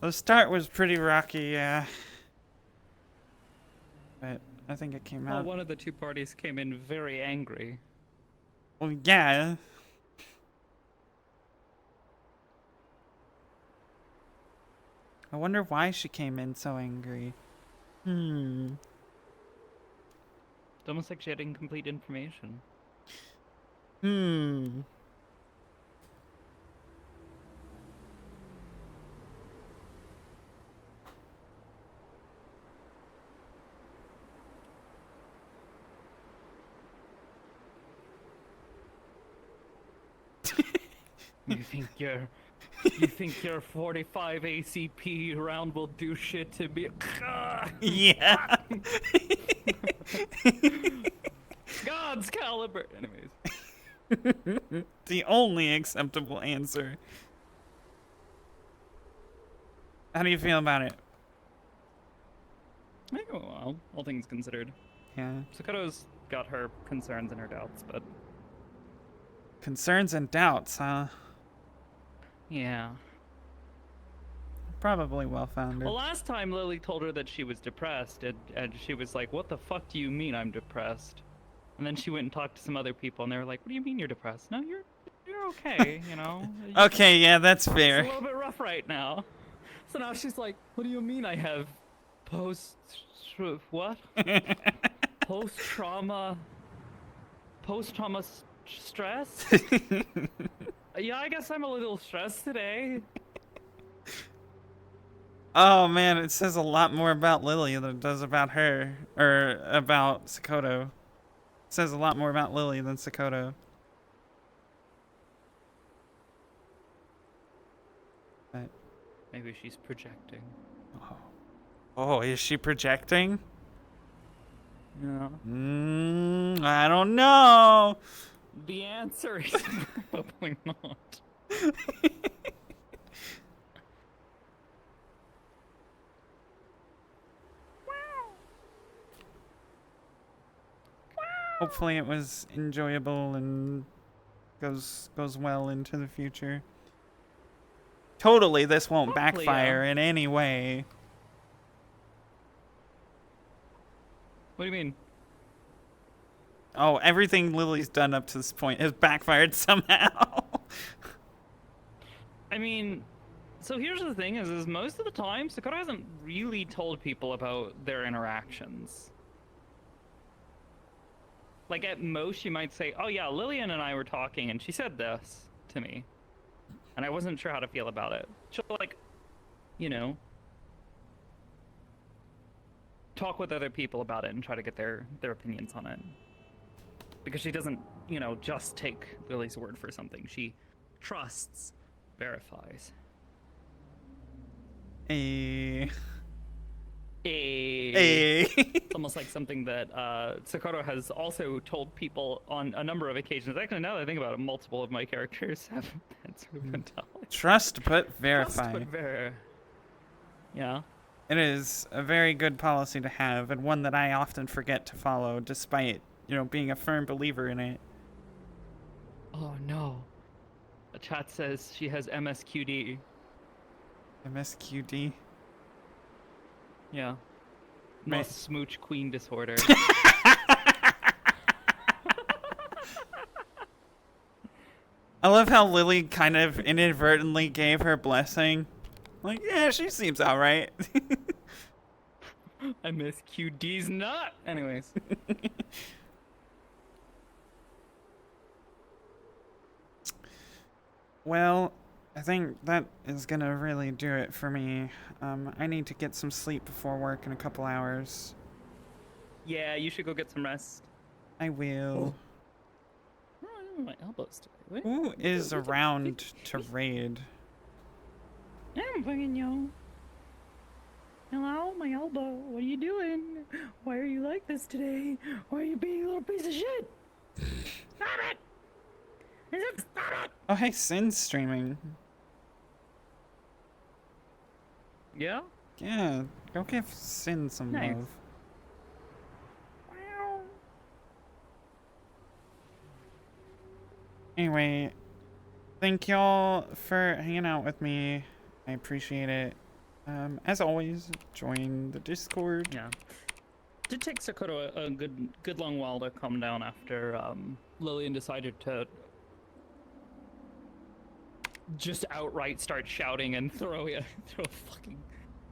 The start was pretty rocky, yeah. But I think it came Well, out. one of the two parties came in very angry. Well, yeah. I wonder why she came in so angry. It's almost like she had incomplete information. You think your 45 ACP round will do shit to me? Yeah. God's caliber. Anyways. The only acceptable answer. How do you feel about it? I go well, all things considered. Yeah. Sakoto's got her concerns and her doubts, but Concerns and doubts, huh? yeah. Probably well founded. Well, last time Lily told her that she was depressed, and she was like, "What the fuck do you mean I'm depressed?" And then she went and talked to some other people, and they were like, "What do you mean you're depressed? No, you're okay, you know." Okay, yeah, that's It's a fair. little bit rough right now. So now she's like, "What do you mean I have what? Post-trauma stress?" Yeah, I guess I'm a little stressed today. Oh man, it says a lot more about Lily than it does about her, or about Sakoto. It says a lot more about Lily than Sakoto. But, Maybe she's projecting. oh, is she projecting? Yeah. I don't know. The answer is probably not. hopefully it was enjoyable and goes well into the future. Totally, this won't Hopefully, backfire yeah. in any way. What do you mean? Oh, everything Lily's done up to this point has backfired somehow. I mean, so here's the thing: is most of the time, Sakura hasn't really told people about their interactions. Like at most, she might say, "Oh yeah, Lillian and I were talking, and she said this to me," and I wasn't sure how to feel about it. She'll like, you know, talk with other people about it and try to get their opinions on it. Because she doesn't, you know, just take Lily's word for something. She trusts, verifies. Hey. It's almost like something that Sakura has also told people on a number of occasions. Actually, now that I think about it, multiple of my characters have that sort of mentality. Trust but verify. Trust but yeah. It is a very good policy to have, and one that I often forget to follow, despite, you know, being a firm believer in it. Oh no. The chat says she has MSQD. MSQD. Yeah. Must smooch queen disorder. I love how Lily kind of inadvertently gave her blessing. Like, yeah, she seems alright. MSQD's not. Anyways. Well, I think that is gonna really do it for me. I need to get some sleep before work in a couple hours. Yeah, you should go get some rest. I will. Oh, my elbows today. What? Who is around to raid? I'm fucking you. Hello, my elbow. What are you doing? Why are you like this today? Why are you being a little piece of shit? Stop it! Stop it! Oh, hey, Sin's streaming. Yeah? Yeah, go give Sin some Nice. love. Anyway, thank y'all for hanging out with me. I appreciate it. As always, join the Discord. Yeah. Did take Sakura a good long while to calm down after Lillian decided to just outright start shouting and throw a fucking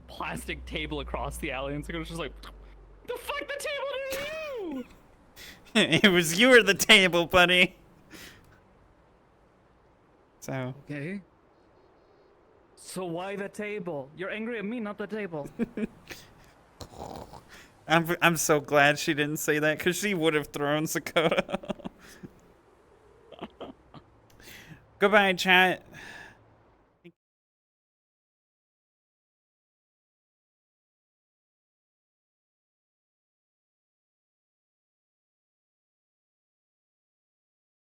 plastic table across the alley, and Sakura's just like, "The fuck, the table to you!" It was you or the table, buddy. So. Okay. So why the table? You're angry at me, not the table. I'm so glad she didn't say that, because she would have thrown Sakura. Goodbye, chat.